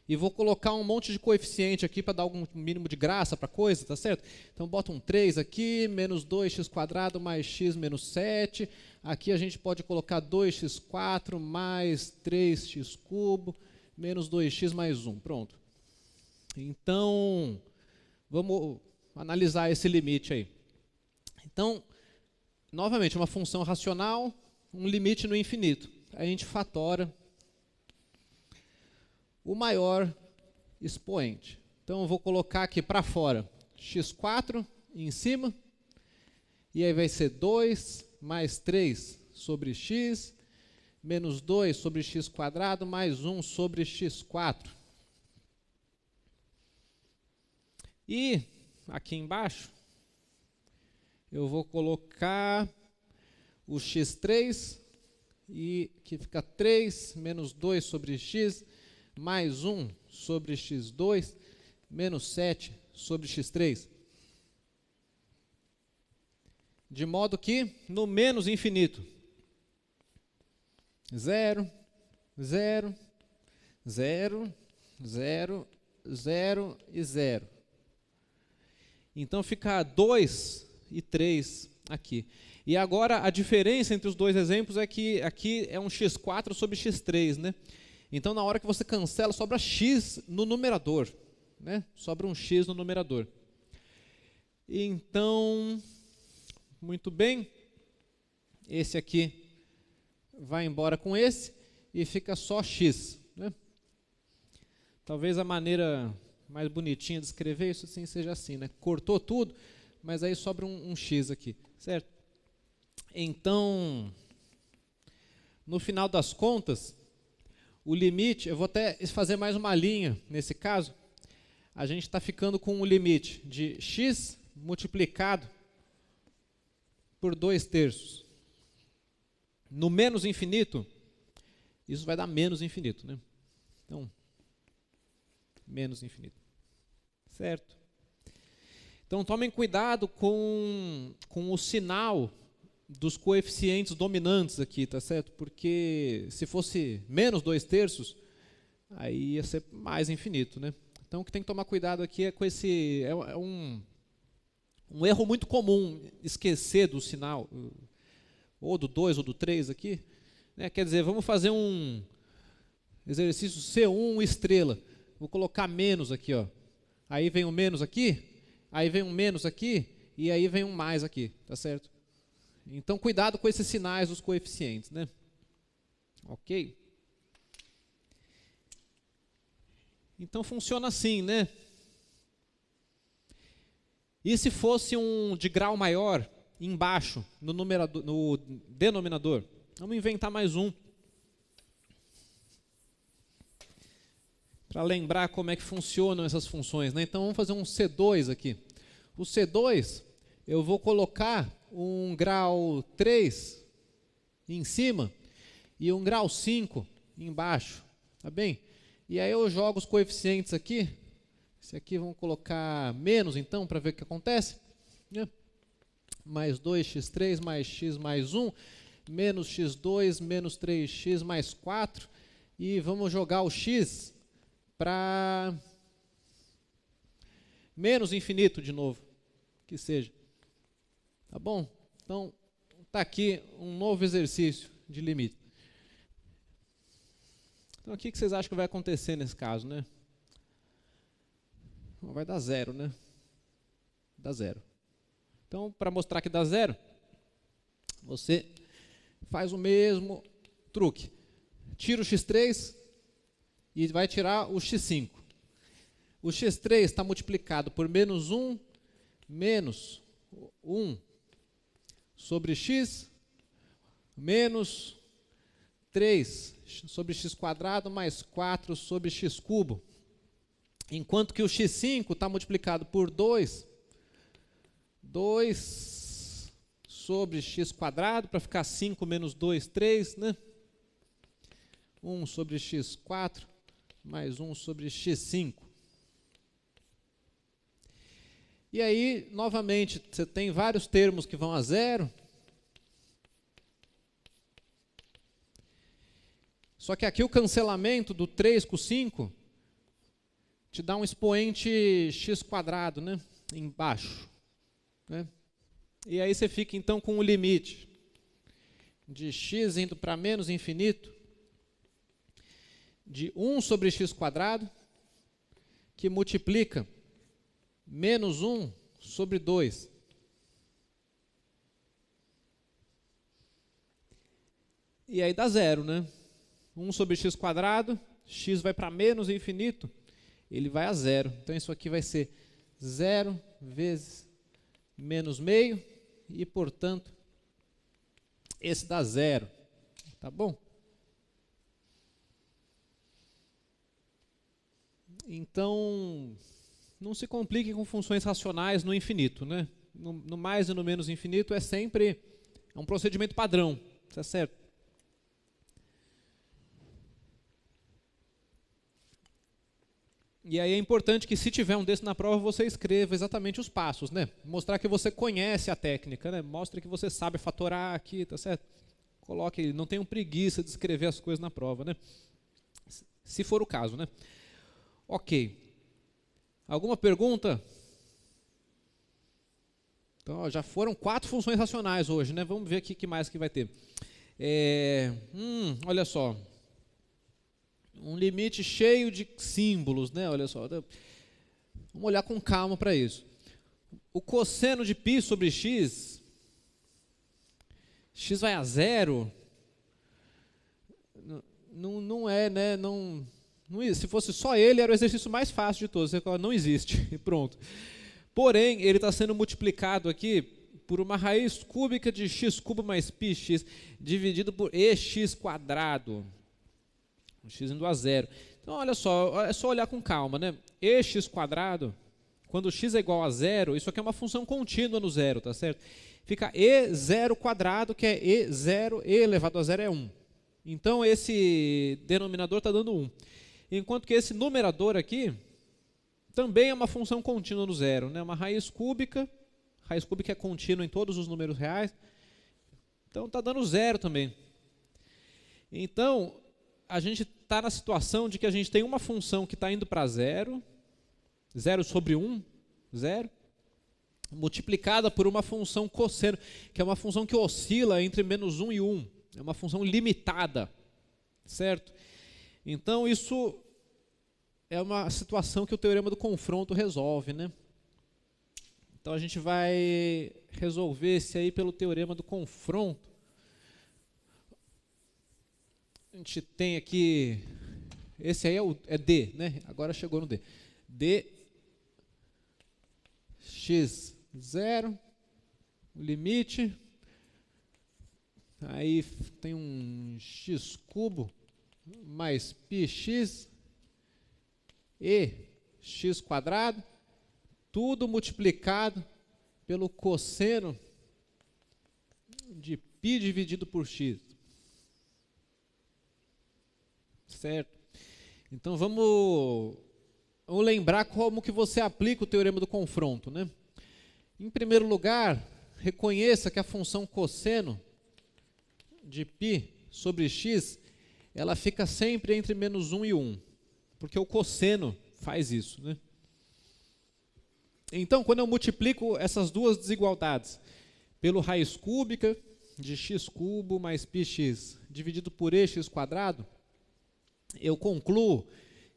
e vou colocar um monte de coeficiente aqui para dar algum mínimo de graça para a coisa, tá certo? Então, bota um 3 aqui, menos 2x² mais x menos 7. Aqui a gente pode colocar 2x4 mais 3x³ menos 2x mais 1. Pronto. Então, vamos analisar esse limite aí. Então, novamente, uma função racional, um limite no infinito. A gente fatora o maior expoente. Então, eu vou colocar aqui para fora x4 em cima, e aí vai ser 2 mais 3 sobre x, menos 2 sobre x² mais 1 sobre x4. E aqui embaixo, eu vou colocar o x3, e que fica 3 menos 2 sobre x, mais 1 sobre x2, menos 7 sobre x3. De modo que, no menos infinito, 0, 0, 0, 0, 0 e 0. Então, fica 2 e 3 aqui. E agora, a diferença entre os dois exemplos é que aqui é um x4 sobre x3, né? Então, na hora que você cancela, sobra x no numerador, né? Sobra um x no numerador. Então, muito bem. Esse aqui vai embora com esse e fica só x, né? Talvez a maneira mais bonitinha de escrever isso assim seja assim, né? Cortou tudo, mas aí sobra um x aqui, certo? Então, no final das contas, o limite, eu vou até fazer mais uma linha nesse caso, a gente está ficando com um limite de x multiplicado por 2/3. No menos infinito, isso vai dar menos infinito, né? Então, menos infinito. Certo? Então, tomem cuidado com o sinal dos coeficientes dominantes aqui, tá certo? Porque se fosse menos 2/3, aí ia ser mais infinito, né? Então, o que tem que tomar cuidado aqui é com esse... É um erro muito comum esquecer do sinal, ou do 2 ou do 3 aqui, né? Quer dizer, vamos fazer um exercício C1 estrela. Vou colocar menos aqui, ó. Aí vem um menos aqui, aí vem um menos aqui, e aí vem um mais aqui, tá certo? Então, cuidado com esses sinais dos coeficientes, né? Ok? Então, funciona assim, né? E se fosse um de grau maior, embaixo, no denominador? Vamos inventar mais um. para lembrar como é que funcionam essas funções, né? Então vamos fazer um C2 aqui. O C2, eu vou colocar um grau 3 em cima e um grau 5 embaixo, tá bem? E aí eu jogo os coeficientes aqui. Esse aqui vamos colocar menos então, para ver o que acontece, né? Mais 2x3 mais x mais 1, menos x2, menos 3x mais 4. E vamos jogar o x para menos infinito de novo, que seja. Tá bom? Então, está aqui um novo exercício de limite. Então, o que vocês acham que vai acontecer nesse caso, né? Vai dar zero, né? Dá zero. Então, para mostrar que dá zero, você faz o mesmo truque. Tira o x3 e vai tirar o x5. O x3 está multiplicado por menos 1, menos 1 sobre x, menos 3 sobre x quadrado, mais 4 sobre x cubo. Enquanto que o x5 está multiplicado por 2 sobre x quadrado, para ficar 5 menos 2, 3, né? 1 sobre x4, mais 1 sobre x5. E aí, novamente, você tem vários termos que vão a zero. Só que aqui o cancelamento do 3 com 5 te dá um expoente x quadrado, né? Embaixo, né? E aí você fica então com o limite de x indo para menos infinito de 1 sobre x quadrado, que multiplica menos 1 sobre 2. E aí dá zero, né? 1 sobre x quadrado, x vai para menos infinito, ele vai a zero. Então isso aqui vai ser 0 vezes menos meio, e portanto, esse dá zero. Tá bom? Então, não se complique com funções racionais no infinito, né? No mais e no menos infinito é sempre um procedimento padrão, tá certo? E aí é importante que, se tiver um desse na prova, você escreva exatamente os passos, né? Mostrar que você conhece a técnica, né? Mostre que você sabe fatorar aqui, tá certo? Coloque, não tenham preguiça de escrever as coisas na prova, né? Se for o caso, né? Ok. Alguma pergunta? Então, ó, já foram 4 funções racionais hoje, né? Vamos ver aqui o que mais que vai ter. Olha só. Um limite cheio de símbolos, né? Olha só. Vamos olhar com calma para isso. O cosseno de π sobre x, x vai a zero. Não é, né? Não, se fosse só ele, era o exercício mais fácil de todos. Você fala, não existe, e pronto. Porém, ele está sendo multiplicado aqui por uma raiz cúbica de x cubo mais πx, dividido por ex quadrado. O x indo a zero. Então, olha só, é só olhar com calma, né? Ex quadrado, quando x é igual a zero, isso aqui é uma função contínua no zero, tá certo? Fica e0 quadrado, que é e0, e elevado a zero é 1. Então, esse denominador está dando 1. Enquanto que esse numerador aqui também é uma função contínua no zero, né? Uma raiz cúbica é contínua em todos os números reais. Então, está dando zero também. Então, a gente está na situação de que a gente tem uma função que está indo para zero, 0 sobre 1, 0, multiplicada por uma função cosseno, que é uma função que oscila entre menos 1 e 1. É uma função limitada, certo? Então, isso é uma situação que o teorema do confronto resolve, né? Então, a gente vai resolver esse aí pelo teorema do confronto. A gente tem aqui, esse aí é D, né? Agora chegou no D. D, x0, o limite, aí tem um x cubo mais πx EX², tudo multiplicado pelo cosseno de π dividido por x. Certo? Então vamos lembrar como que você aplica o teorema do confronto, né? Em primeiro lugar, reconheça que a função cosseno de π sobre x, ela fica sempre entre -1 e 1, porque o cosseno faz isso, né? Então, quando eu multiplico essas duas desigualdades pelo raiz cúbica de x³ mais πx dividido por EX², eu concluo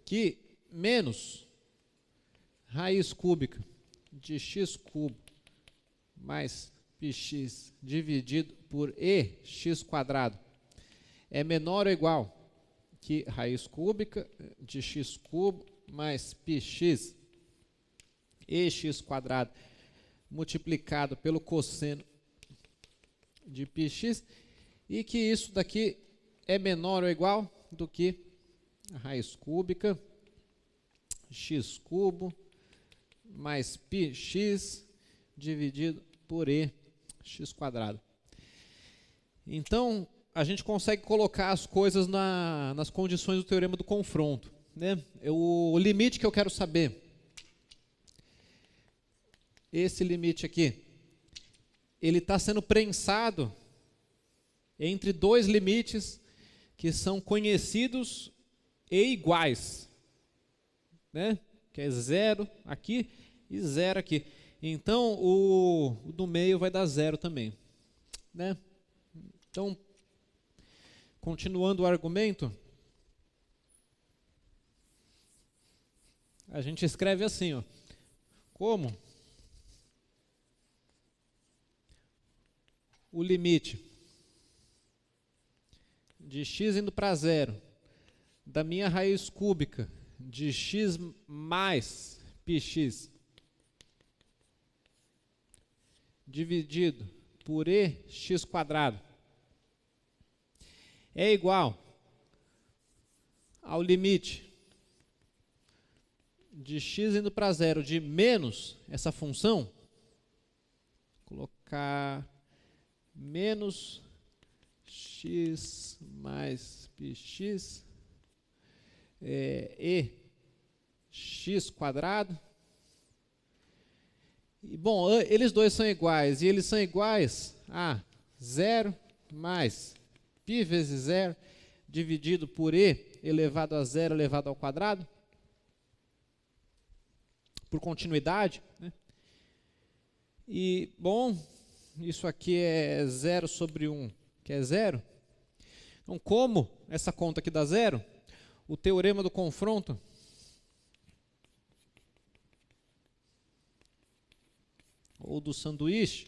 que menos raiz cúbica de x³ mais πx dividido por EX² é menor ou igual que raiz cúbica de x³ mais πx EX² multiplicado pelo cosseno de πx, e que isso daqui é menor ou igual do que a raiz cúbica x³ mais πx dividido por EX². Então, a gente consegue colocar as coisas nas condições do teorema do confronto, né? O limite que eu quero saber, esse limite aqui, ele está sendo prensado entre dois limites que são conhecidos e iguais, né? Que é 0 aqui e 0 aqui. Então, o do meio vai dar 0 também, né? Então, continuando o argumento, a gente escreve assim, ó, como o limite de x indo para 0 da minha raiz cúbica de x mais πx dividido por EX² é igual ao limite de x indo para 0 de menos essa função, colocar menos x mais πx EX². E, bom, eles dois são iguais, e eles são iguais a 0 mais π vezes 0 dividido por e elevado a 0 elevado ao quadrado, por continuidade, né? E, bom, isso aqui é 0 sobre 1, que é 0. Então, como essa conta aqui dá 0, o teorema do confronto ou do sanduíche,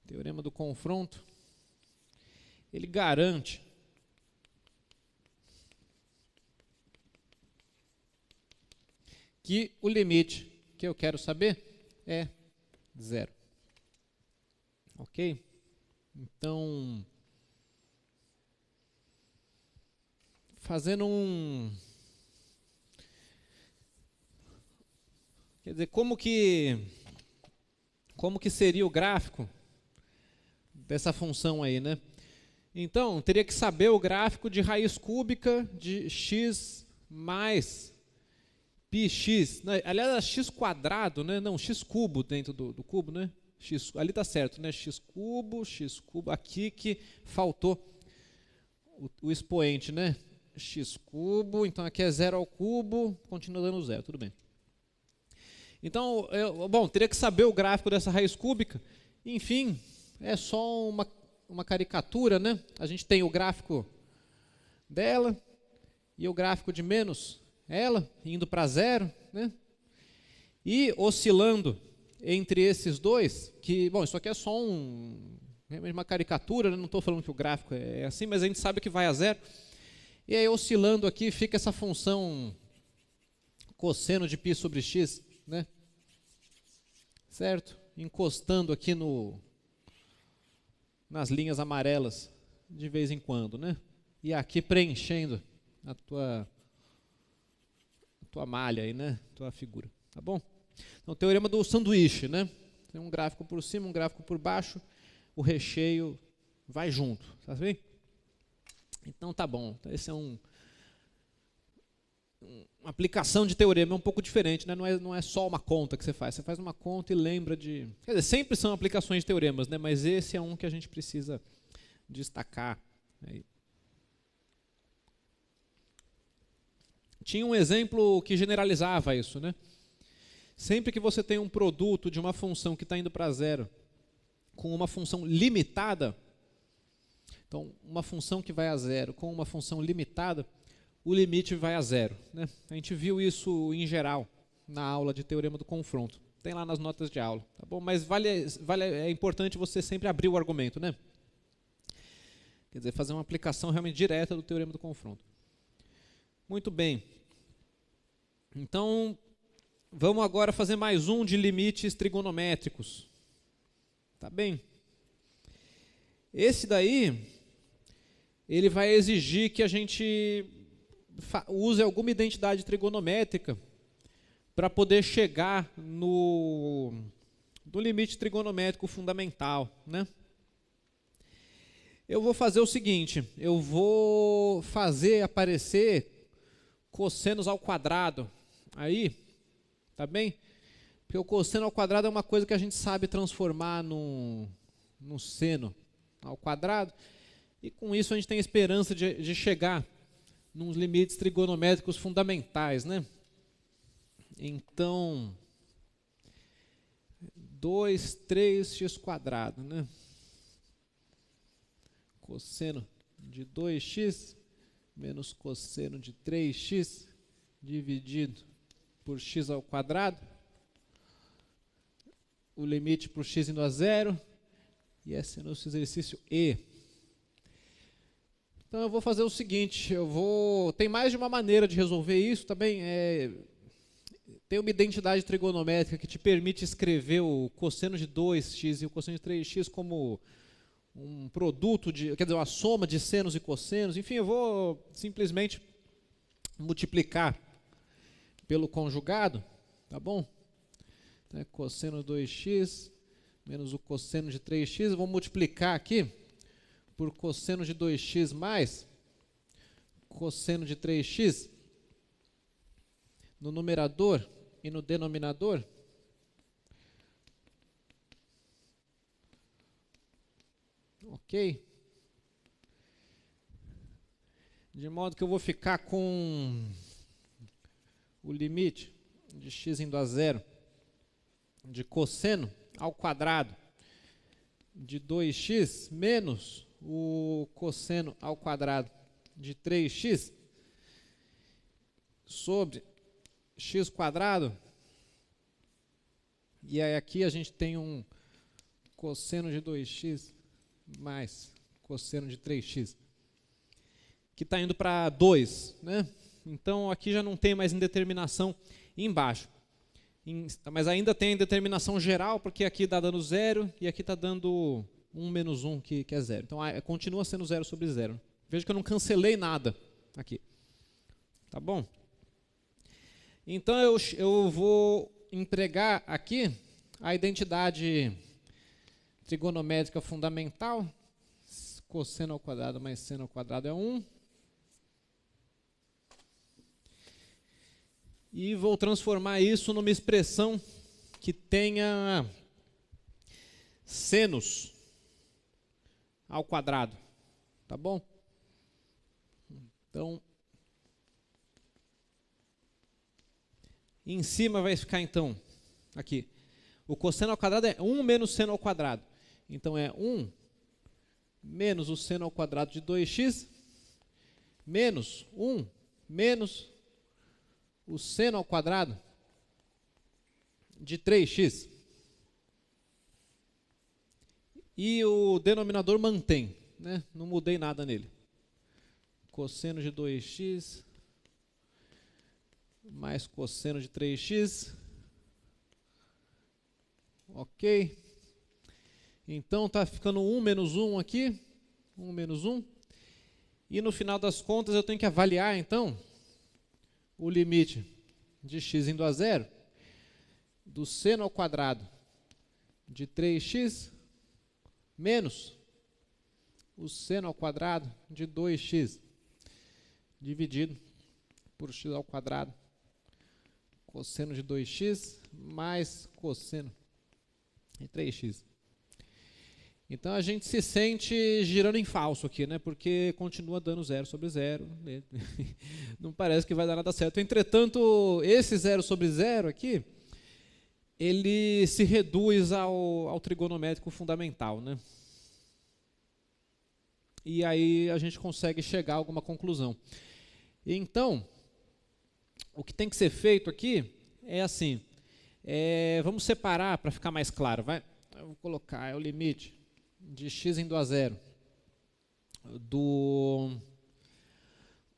teorema do confronto, ele garante que o limite que eu quero saber é 0. Ok? Então, fazendo quer dizer, como que seria o gráfico dessa função aí, né? Então, teria que saber o gráfico de raiz cúbica de x mais πx. Aliás, x², né? Não, x³ dentro do cubo, né? Ali está certo, né? x³, aqui que faltou o expoente, né? x³, então aqui é 0 ao cubo, continua dando 0, tudo bem. Então, bom, teria que saber o gráfico dessa raiz cúbica. Enfim, é só uma caricatura, né? A gente tem o gráfico dela e o gráfico de menos ela, indo para 0, né? E oscilando entre esses dois, que, bom, isso aqui é só uma caricatura, né? Não estou falando que o gráfico é assim, mas a gente sabe que vai a 0. E aí, oscilando aqui, fica essa função cosseno de π sobre x, né? Certo? Encostando aqui nas linhas amarelas de vez em quando, né? E aqui preenchendo tua malha aí, né? Tua figura, tá bom? Então, teorema do sanduíche, né? Tem um gráfico por cima, um gráfico por baixo, o recheio vai junto, tá bem? Então, tá bom. Então, esse é uma aplicação de teorema, é um pouco diferente, né? Não é só uma conta que você faz uma conta e lembra de... Quer dizer, sempre são aplicações de teoremas, né? Mas esse é um que a gente precisa destacar. Aí. Tinha um exemplo que generalizava isso, né? Sempre que você tem um produto de uma função que está indo para zero com uma função limitada, então, uma função que vai a zero com uma função limitada, o limite vai a zero, né? A gente viu isso em geral na aula de teorema do confronto. Tem lá nas notas de aula, tá bom? Mas é importante você sempre abrir o argumento, né? Quer dizer, fazer uma aplicação realmente direta do teorema do confronto. Muito bem. Então, vamos agora fazer mais um de limites trigonométricos. Tá bem? Esse daí, ele vai exigir que a gente use alguma identidade trigonométrica para poder chegar no limite trigonométrico fundamental, né? Eu vou fazer o seguinte, eu vou fazer aparecer cossenos ao quadrado aí, tá bem? Porque o cosseno ao quadrado é uma coisa que a gente sabe transformar num seno ao quadrado, e com isso a gente tem esperança de chegar nos limites trigonométricos fundamentais, né? Então, 2, 3x², né? Cosseno de 2x menos cosseno de 3x dividido por x ao quadrado. O limite para o x indo a zero. E esse é o nosso exercício E. Então eu vou fazer o seguinte, tem mais de uma maneira de resolver isso, também tem uma identidade trigonométrica que te permite escrever o cosseno de 2x e o cosseno de 3x como um produto, quer dizer, uma soma de senos e cossenos. Enfim, eu vou simplesmente multiplicar pelo conjugado, tá bom? Então, cosseno de 2x menos o cosseno de 3x, eu vou multiplicar aqui por cosseno de 2x mais cosseno de 3x no numerador e no denominador. Ok? De modo que eu vou ficar com o limite de x indo a zero de cosseno ao quadrado de 2x menos o cosseno ao quadrado de 3x sobre x². E aí aqui a gente tem um cosseno de 2x mais cosseno de 3x, que está indo para 2, né? Então aqui já não tem mais indeterminação embaixo. Mas ainda tem indeterminação geral, porque aqui está dando 0 e aqui está dando 1 menos 1, que é 0. Então continua sendo 0 sobre 0. Veja que eu não cancelei nada aqui. Tá bom? Então eu vou empregar aqui a identidade trigonométrica fundamental. Cosseno ao quadrado mais seno ao quadrado é 1. E vou transformar isso numa expressão que tenha senos ao quadrado. Tá bom? Então, em cima vai ficar, então, aqui. O cosseno ao quadrado é 1 menos seno ao quadrado. Então, é 1 menos o seno ao quadrado de 2x menos 1 menos o seno ao quadrado de 3x. E o denominador mantém, né? Não mudei nada nele. Cosseno de 2x mais cosseno de 3x. Ok. Então está ficando 1 menos 1 aqui. 1 menos 1. E no final das contas eu tenho que avaliar, então, o limite de x indo a zero, do seno ao quadrado de 3x menos o seno ao quadrado de 2x dividido por x ao quadrado cosseno de 2x mais cosseno de 3x. Então, a gente se sente girando em falso aqui, né? Porque continua dando 0 sobre 0. Né? Não parece que vai dar nada certo. Entretanto, esse 0 sobre 0 aqui, ele se reduz ao trigonométrico fundamental, né? E aí a gente consegue chegar a alguma conclusão. Então, o que tem que ser feito aqui é assim, vamos separar para ficar mais claro. Eu vou colocar o limite de x indo a zero.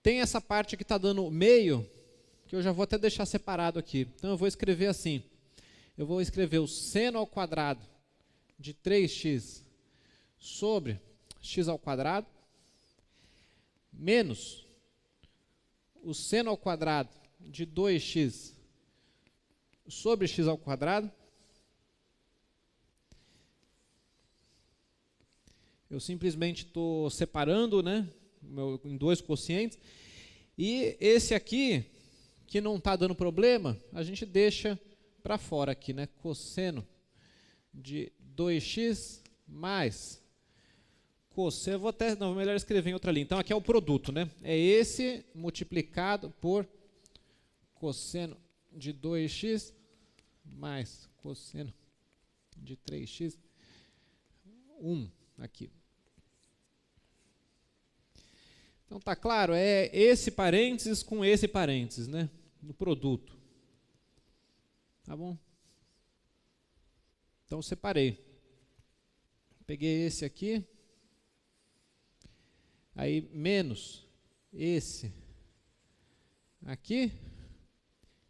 Tem essa parte que está dando meio, que eu já vou até deixar separado aqui. Então eu vou escrever assim. Eu vou escrever o seno ao quadrado de 3x sobre x ao quadrado menos o seno ao quadrado de 2x sobre x ao quadrado. Eu simplesmente estou separando, né, em dois quocientes. E esse aqui, que não está dando problema, a gente deixa para fora aqui, né? Cosseno de 2x mais cosseno. Vou até, não, melhor escrever em outra linha. Então, aqui é o produto, né? É esse multiplicado por cosseno de 2x mais cosseno de 3x, 1 aqui. Então, tá claro? É esse parênteses com esse parênteses, né? No produto. Tá bom? Então, separei. Peguei esse aqui. Aí, menos esse aqui.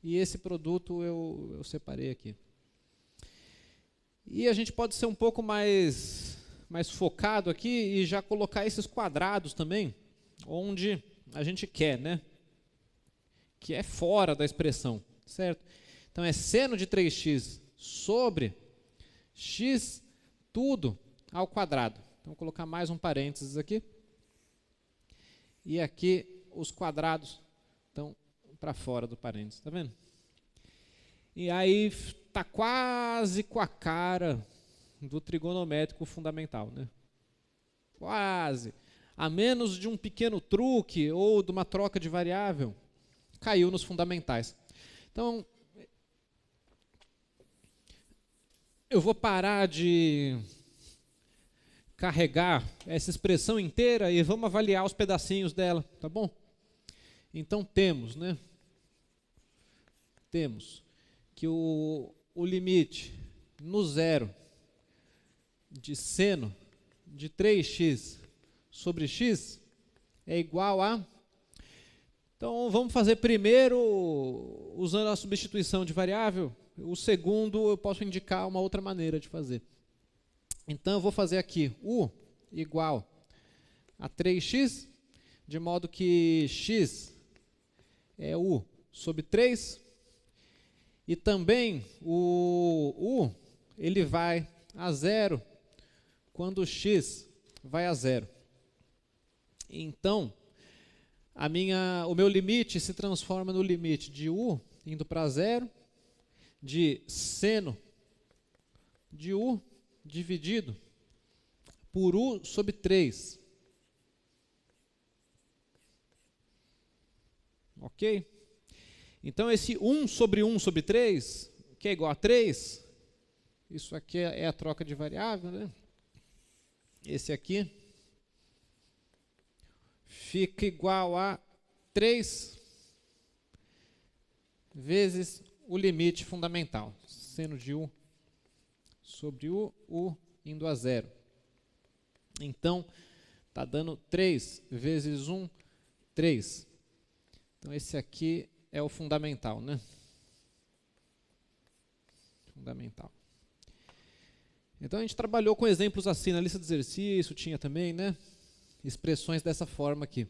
E esse produto eu separei aqui. E a gente pode ser um pouco mais focado aqui e já colocar esses quadrados também, onde a gente quer, né? Que é fora da expressão, certo? Então, é seno de 3x sobre x tudo ao quadrado. Então, vou colocar mais um parênteses aqui. E aqui os quadrados estão para fora do parênteses, tá vendo? E aí está quase com a cara do trigonométrico fundamental, né? Quase. A menos de um pequeno truque ou de uma troca de variável, caiu nos fundamentais. Então, eu vou parar de carregar essa expressão inteira e vamos avaliar os pedacinhos dela, tá bom? Então, temos, né? Temos que o limite no zero de seno de 3x sobre x é igual a... Então, vamos fazer primeiro usando a substituição de variável. O segundo, eu posso indicar uma outra maneira de fazer. Então, eu vou fazer aqui u igual a 3x, de modo que x é u sobre 3. E também o u ele vai a zero quando x vai a zero. Então, o meu limite se transforma no limite de u indo para zero, de seno de u dividido por u sobre 3. Ok? Então, esse 1 sobre 3, que é igual a 3, isso aqui é a troca de variável, né? Esse aqui fica igual a 3 vezes o limite fundamental. Seno de u sobre u indo a zero. Então, está dando 3 vezes 1, 3. Então, esse aqui é o fundamental, né? Fundamental. Então, a gente trabalhou com exemplos assim, na lista de exercício tinha também, né? Expressões dessa forma aqui.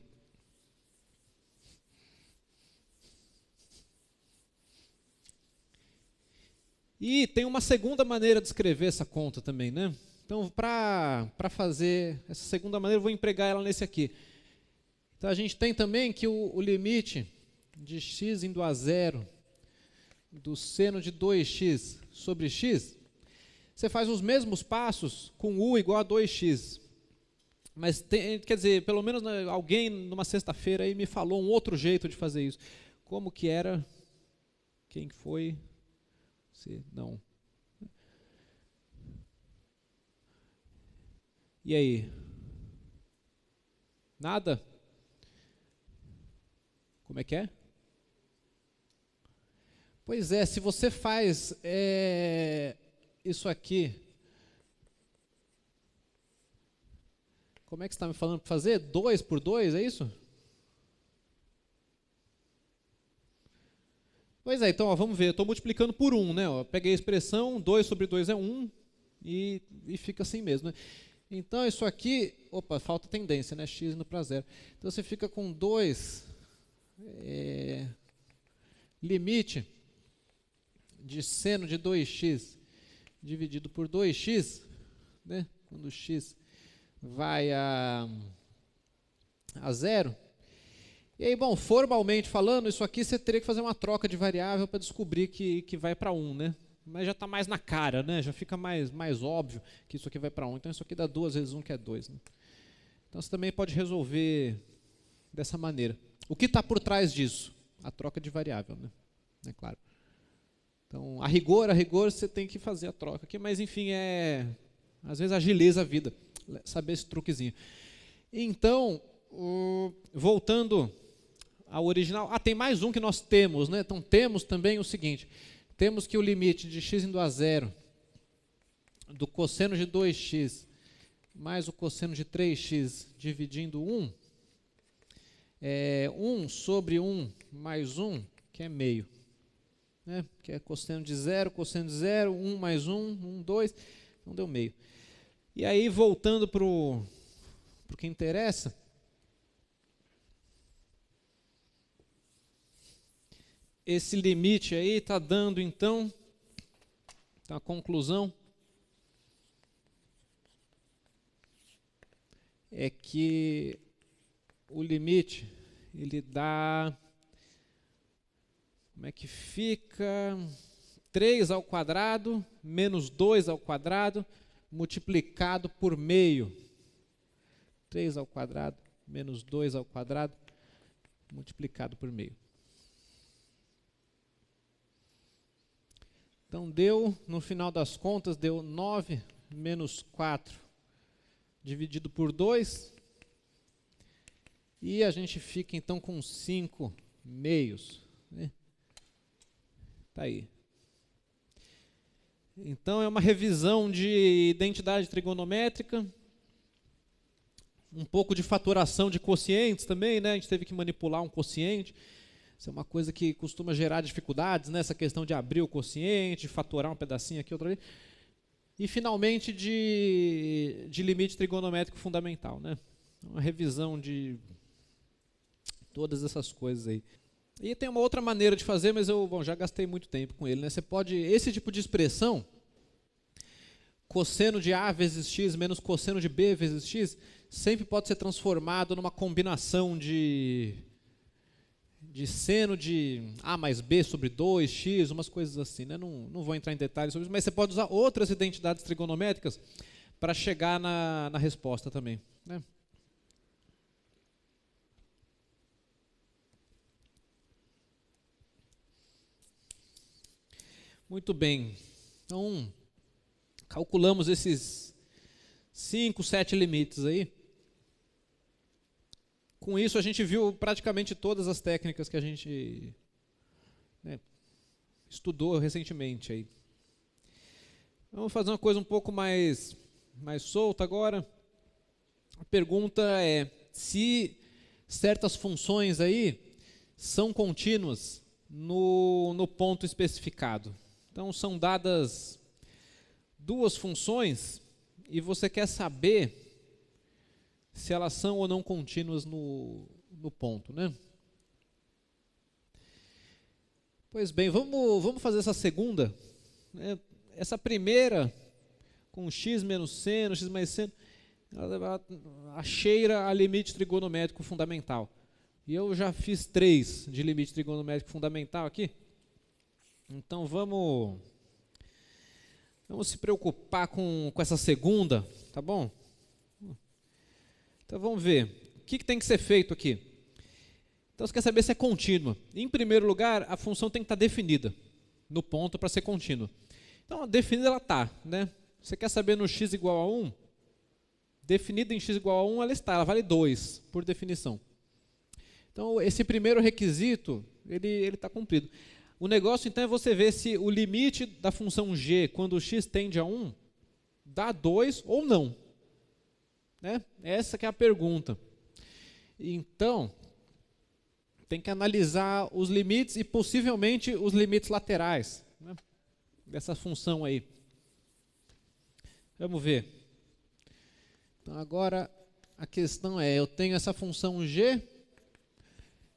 E tem uma segunda maneira de escrever essa conta também, né? Então, para fazer essa segunda maneira, eu vou empregar ela nesse aqui. Então, a gente tem também que o limite de x indo a zero do seno de 2x sobre x, você faz os mesmos passos com u igual a 2x. Mas, quer dizer, pelo menos alguém numa sexta-feira aí me falou um outro jeito de fazer isso. Como que era? Quem foi? Não. E aí? Nada? Como é que é? Pois é, se você faz isso aqui, como é que você está me falando para fazer? 2 por 2, é isso? Pois é, então ó, vamos ver, eu estou multiplicando por 1, né? Ó, peguei a expressão, 2 sobre 2 é 1, e fica assim mesmo, né? Então isso aqui, opa, falta tendência, né? X indo para zero. Então você fica com 2, limite de seno de 2x dividido por 2x, né? Quando x vai a zero. E aí, bom, formalmente falando, isso aqui você teria que fazer uma troca de variável para descobrir que vai para 1, né? Mas já está mais na cara, né? Já fica mais óbvio que isso aqui vai para 1. Então isso aqui dá 2 vezes 1, que é 2. Né? Então você também pode resolver dessa maneira. O que está por trás disso? A troca de variável, né? É claro. Então, a rigor, você tem que fazer a troca aqui, mas enfim, às vezes agiliza a vida, saber esse truquezinho. Então, voltando ao original, tem mais um que nós temos, né? Então, temos também o seguinte, temos que o limite de x indo a zero do cosseno de 2x mais o cosseno de 3x dividindo 1, 1 sobre 1 mais 1, que é meio. Né? Que é cosseno de 0, 1 mais 1, 2, então deu meio. E aí, voltando para o que interessa, esse limite aí está dando, então, a conclusão é que o limite, ele dá, como é que fica? 3 ao quadrado menos 2 ao quadrado multiplicado por meio. 3 ao quadrado menos 2 ao quadrado multiplicado por meio. Então, deu, no final das contas, deu 9 menos 4 dividido por 2. E a gente fica, então, com 5 meios. Né? Tá aí. Então, é uma revisão de identidade trigonométrica, um pouco de fatoração de quocientes também, né? A gente teve que manipular um quociente. Isso é uma coisa que costuma gerar dificuldades, né? Essa questão de abrir o quociente, fatorar um pedacinho aqui, outro ali. E, finalmente, de limite trigonométrico fundamental, né? Uma revisão de todas essas coisas aí. E tem uma outra maneira de fazer, mas eu já gastei muito tempo com ele. Né? Você pode, esse tipo de expressão, cosseno de A vezes x menos cosseno de B vezes x, sempre pode ser transformado numa combinação de seno de A mais B sobre 2x, umas coisas assim. Né? Não vou entrar em detalhes sobre isso, mas você pode usar outras identidades trigonométricas para chegar na resposta também. Né? Muito bem, então calculamos esses 5, 7 limites aí. Com isso a gente viu praticamente todas as técnicas que a gente estudou recentemente aí. Vamos fazer uma coisa um pouco mais solta agora. A pergunta é se certas funções aí são contínuas no ponto especificado. Então, são dadas duas funções e você quer saber se elas são ou não contínuas no ponto, né? Pois bem, vamos fazer essa segunda né, essa primeira, com x menos seno, x mais seno, ela cheira a limite trigonométrico fundamental. E eu já fiz 3 de limite trigonométrico fundamental aqui. Então vamos se preocupar com essa segunda, tá bom? Então vamos ver. O que tem que ser feito aqui? Então você quer saber se é contínua. Em primeiro lugar, a função tem que estar definida no ponto para ser contínua. Então, definida ela está, né? Você quer saber no x igual a 1? Definida em x igual a 1, ela está, ela vale 2, por definição. Então, esse primeiro requisito, ele está cumprido. O negócio, então, é você ver se o limite da função g, quando x tende a 1, dá 2 ou não. Né? Essa que é a pergunta. Então, tem que analisar os limites e, possivelmente, os limites laterais, né, dessa função aí. Vamos ver. Então, agora, a questão é, eu tenho essa função g,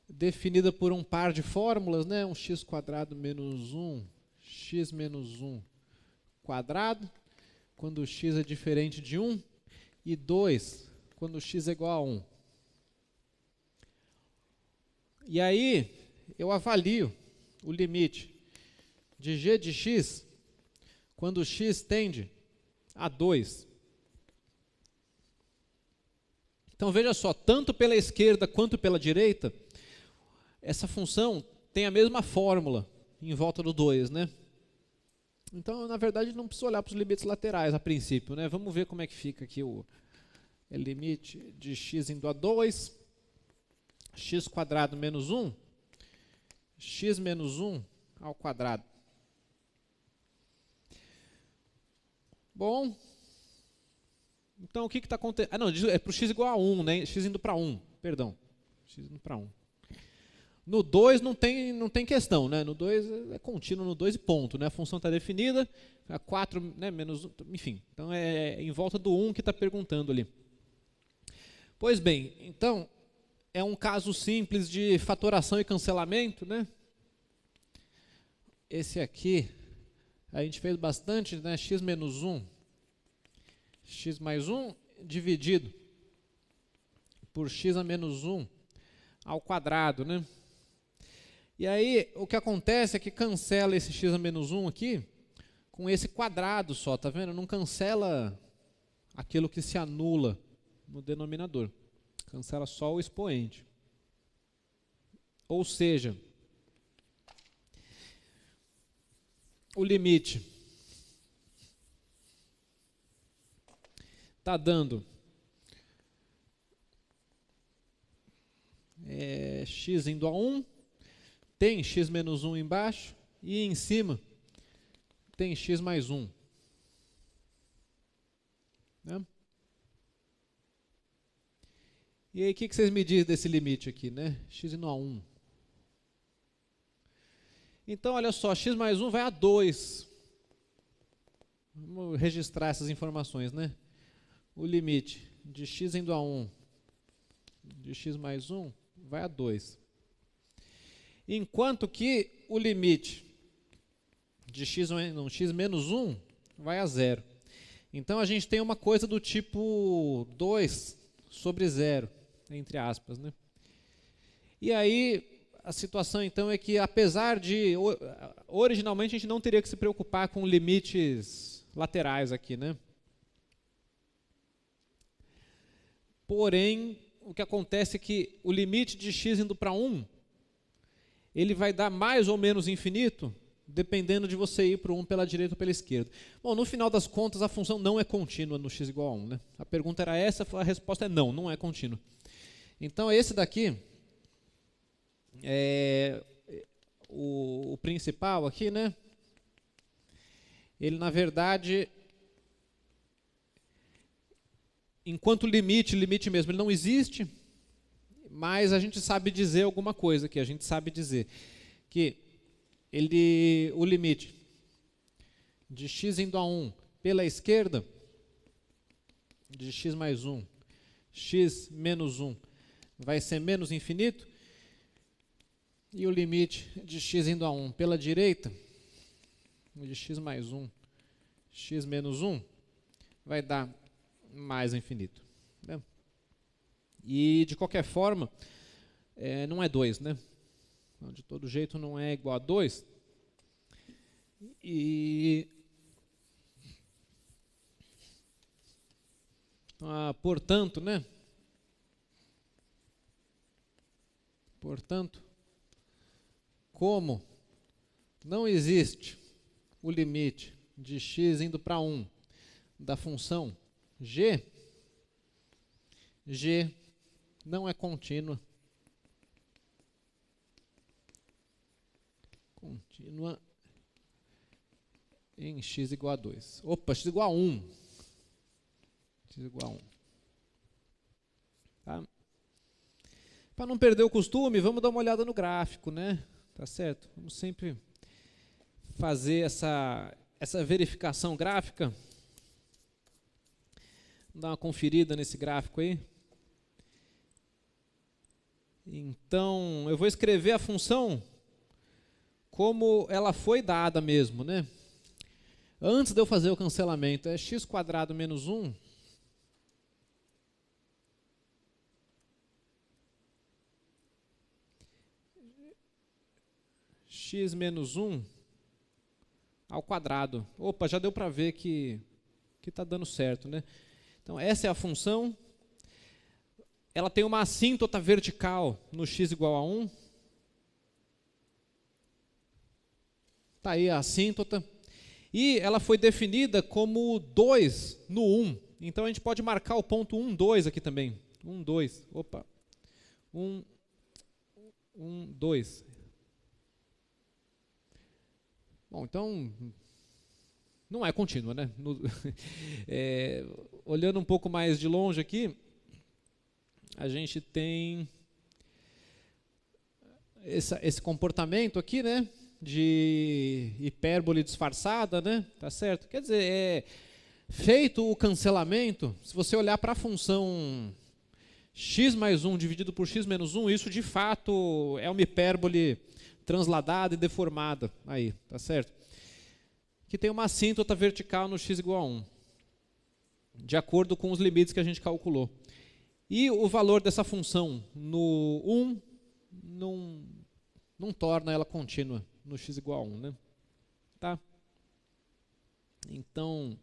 definida por um par de fórmulas, né, um x² menos 1, x menos 1 quadrado, quando x é diferente de 1, e 2, quando x é igual a 1. E aí, eu avalio o limite de g de x quando x tende a 2. Então, veja só, tanto pela esquerda quanto pela direita, essa função tem a mesma fórmula em volta do 2, né? Então, na verdade, não precisa olhar para os limites laterais a princípio, né? Vamos ver como é que fica aqui o limite de x indo a 2, x² menos 1, x menos 1 ao quadrado. Bom, então o que está acontecendo? Ah, não, é para o x igual a 1, né? X indo para 1, perdão. X indo para 1. No 2 não tem questão, né? No 2 é contínuo no 2 e ponto, né? A função está definida, a 4, né, menos 1, enfim. Então é em volta do 1 que está perguntando ali. Pois bem, então é um caso simples de fatoração e cancelamento, né? Esse aqui a gente fez bastante, né? X menos 1, x mais 1 dividido por x a menos 1 ao quadrado, né? E aí, o que acontece é que cancela esse x a menos 1 aqui com esse quadrado só, tá vendo? Não cancela aquilo que se anula no denominador. Cancela só o expoente. Ou seja, o limite está dando x indo a 1, tem x menos 1 embaixo, e em cima tem x mais 1. Né? E aí, o que vocês me dizem desse limite aqui, né? X indo a 1. Então, olha só, x mais 1 vai a 2. Vamos registrar essas informações, né? O limite de x indo a 1 de x mais 1 vai a 2. Enquanto que o limite de x menos 1 vai a 0. Então, a gente tem uma coisa do tipo 2 sobre 0, entre aspas, né? E aí, a situação então é que, apesar de, originalmente a gente não teria que se preocupar com limites laterais aqui, né? Porém, o que acontece é que o limite de x indo para 1, ele vai dar mais ou menos infinito, dependendo de você ir para o 1 pela direita ou pela esquerda. Bom, no final das contas, a função não é contínua no x igual a 1, né? A pergunta era essa, a resposta é não, não é contínua. Então, esse daqui é o principal aqui, né? Ele, na verdade, enquanto limite mesmo, ele não existe, mas a gente sabe dizer alguma coisa aqui. A gente sabe dizer que o limite de x indo a 1 pela esquerda, de x mais 1, x menos 1, vai ser menos infinito, e o limite de x indo a 1 pela direita de x mais 1, x menos 1, vai dar mais ao infinito. Né? E, de qualquer forma, não é 2, né? Então, de todo jeito, não é igual a 2. E, portanto, né? Portanto, como não existe o limite de x indo para 1 da função g, g não é contínua em x igual a 2. Opa, x igual a 1. X igual a 1. Tá? Para não perder o costume, vamos dar uma olhada no gráfico, né? Tá certo? Vamos sempre fazer essa verificação gráfica. Dar uma conferida nesse gráfico aí. Então, eu vou escrever a função como ela foi dada mesmo, né? Antes de eu fazer o cancelamento, é x² menos 1 x menos 1 ao quadrado. Opa, já deu para ver que está dando certo, né? Então, essa é a função. Ela tem uma assíntota vertical no x igual a 1. Está aí a assíntota. E ela foi definida como 2 no 1. Então, a gente pode marcar o ponto 1, 2 aqui também. 1, 2. Opa. 1, 2. Bom, então, não é contínua, né? Olhando um pouco mais de longe aqui, a gente tem esse comportamento aqui, né? De hipérbole disfarçada, né? Tá certo? Quer dizer, feito o cancelamento, se você olhar para a função x mais 1 dividido por x menos 1, isso de fato é uma hipérbole transladada e deformada. Aí, tá certo? Que tem uma assíntota vertical no x igual a 1, de acordo com os limites que a gente calculou. E o valor dessa função no 1 não torna ela contínua no x igual a 1, né? Tá? Então,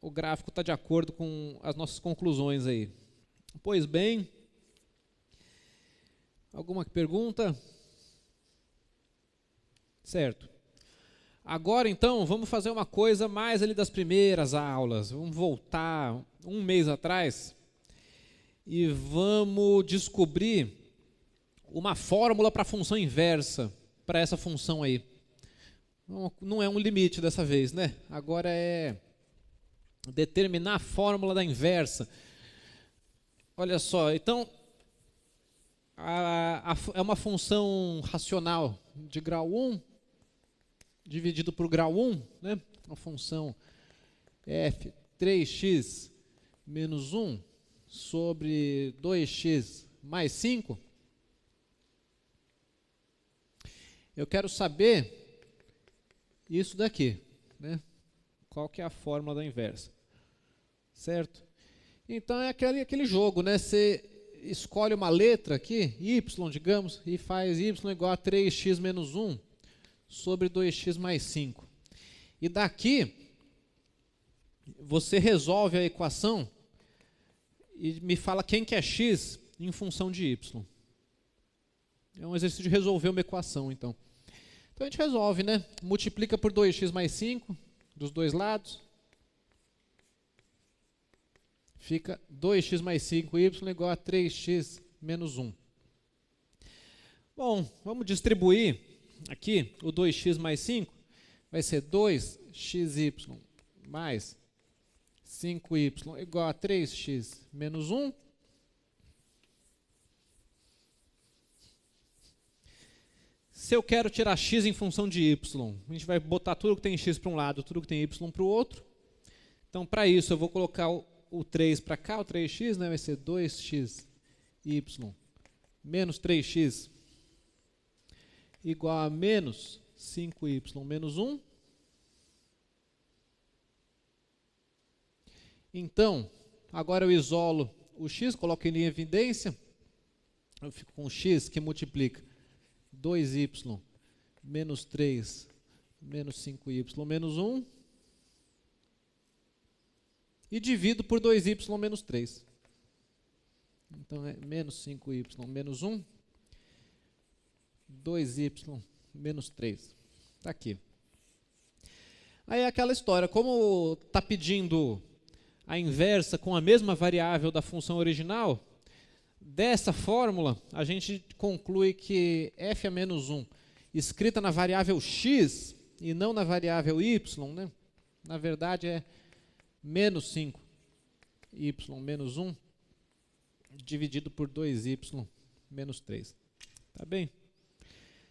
o gráfico está de acordo com as nossas conclusões aí. Pois bem, alguma pergunta? Certo. Agora, então, vamos fazer uma coisa mais ali das primeiras aulas. Vamos voltar um mês atrás e vamos descobrir uma fórmula para a função inversa, para essa função aí. Não é um limite dessa vez, né? Agora é determinar a fórmula da inversa. Olha só, então, é uma função racional de grau 1, dividido por grau 1, né? Uma função f 3x menos 1 sobre 2x mais 5. Eu quero saber isso daqui, né? Qual que é a fórmula da inversa, certo? Então é aquele jogo, né? Você escolhe uma letra aqui, y, digamos, e faz y igual a 3x menos 1 sobre 2x mais 5. E daqui, você resolve a equação e me fala quem que é x em função de y. É um exercício de resolver uma equação, então. Então a gente resolve, né? Multiplica por 2x mais 5 dos dois lados. Fica 2x mais 5y igual a 3x menos 1. Bom, vamos distribuir aqui o 2x mais 5. Vai ser 2xy mais 5y igual a 3x menos 1. Se eu quero tirar x em função de y, a gente vai botar tudo que tem x para um lado, tudo que tem y para o outro. Então, para isso, eu vou colocar o 3 para cá, o 3x, né? Vai ser 2xy menos 3x igual a menos 5y menos 1. Então, agora eu isolo o x, coloco ele em evidência. Eu fico com x que multiplica 2y menos 3 menos 5y menos 1. E divido por 2y menos 3. Então, é menos 5y menos 1. 2y menos 3. Está aqui. Aí é aquela história. Como está pedindo a inversa com a mesma variável da função original, dessa fórmula, a gente conclui que f a menos 1, escrita na variável x e não na variável y, né? Na verdade é menos 5y menos 1 dividido por 2y menos 3. Tá bem?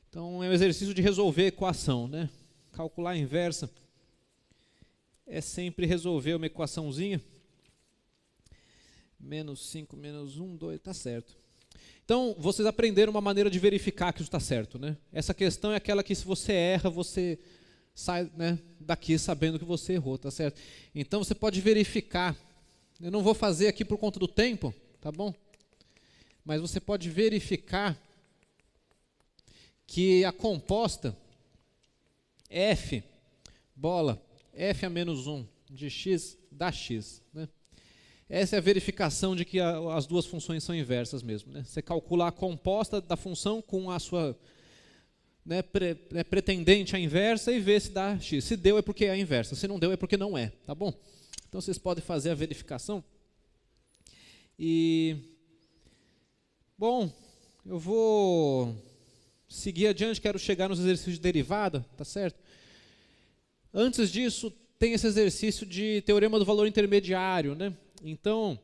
Então é um exercício de resolver equação, né? Calcular a inversa é sempre resolver uma equaçãozinha. Menos 5 menos 1, 2, tá certo. Então, vocês aprenderam uma maneira de verificar que isso está certo, né? Essa questão é aquela que se você erra, você sai, né, daqui sabendo que você errou, tá certo? Então, você pode verificar. Eu não vou fazer aqui por conta do tempo, tá bom? Mas você pode verificar que a composta f, bola, f a menos 1 de x dá x, né? Essa é a verificação de que as duas funções são inversas mesmo, né? Você calcula a composta da função com a sua, né, pretendente à inversa e vê se dá x. Se deu é porque é a inversa, se não deu é porque não é, tá bom? Então vocês podem fazer a verificação. E, bom, eu vou seguir adiante, quero chegar nos exercícios de derivada, tá certo? Antes disso, tem esse exercício de teorema do valor intermediário, né? Então,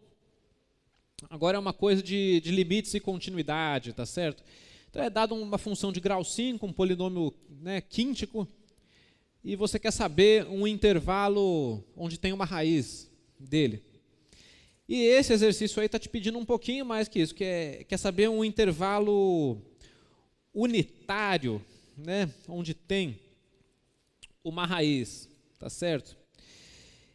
agora é uma coisa de limites e continuidade, tá certo? Então é dado uma função de grau 5, um polinômio, né, quíntico, e você quer saber um intervalo onde tem uma raiz dele. E esse exercício aí está te pedindo um pouquinho mais que isso, quer saber um intervalo unitário, né, onde tem uma raiz, tá certo?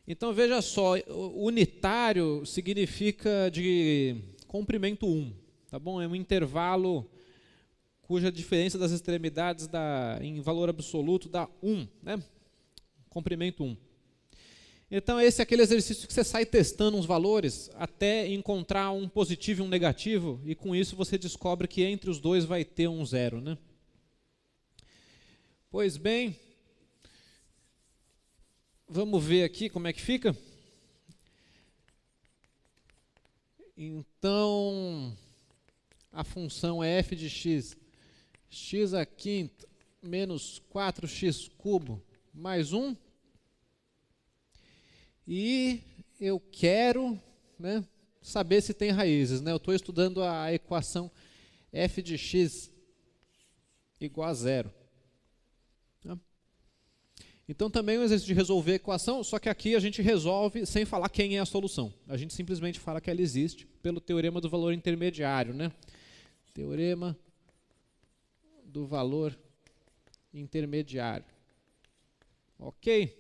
Então, veja só, unitário significa de comprimento 1, tá bom? É um intervalo cuja diferença das extremidades em valor absoluto dá 1, né? Comprimento 1. Então, esse é aquele exercício que você sai testando uns valores até encontrar um positivo e um negativo, e com isso você descobre que entre os dois vai ter um zero, né? Pois bem, vamos ver aqui como é que fica. Então, a função é f de x, x à quinta, menos 4x cubo, mais 1. E eu quero, né, saber se tem raízes, né? Eu estou estudando a equação f de x igual a 0. Então, também é um exercício de resolver a equação, só que aqui a gente resolve sem falar quem é a solução. A gente simplesmente fala que ela existe pelo teorema do valor intermediário, né? Teorema do valor intermediário. Ok?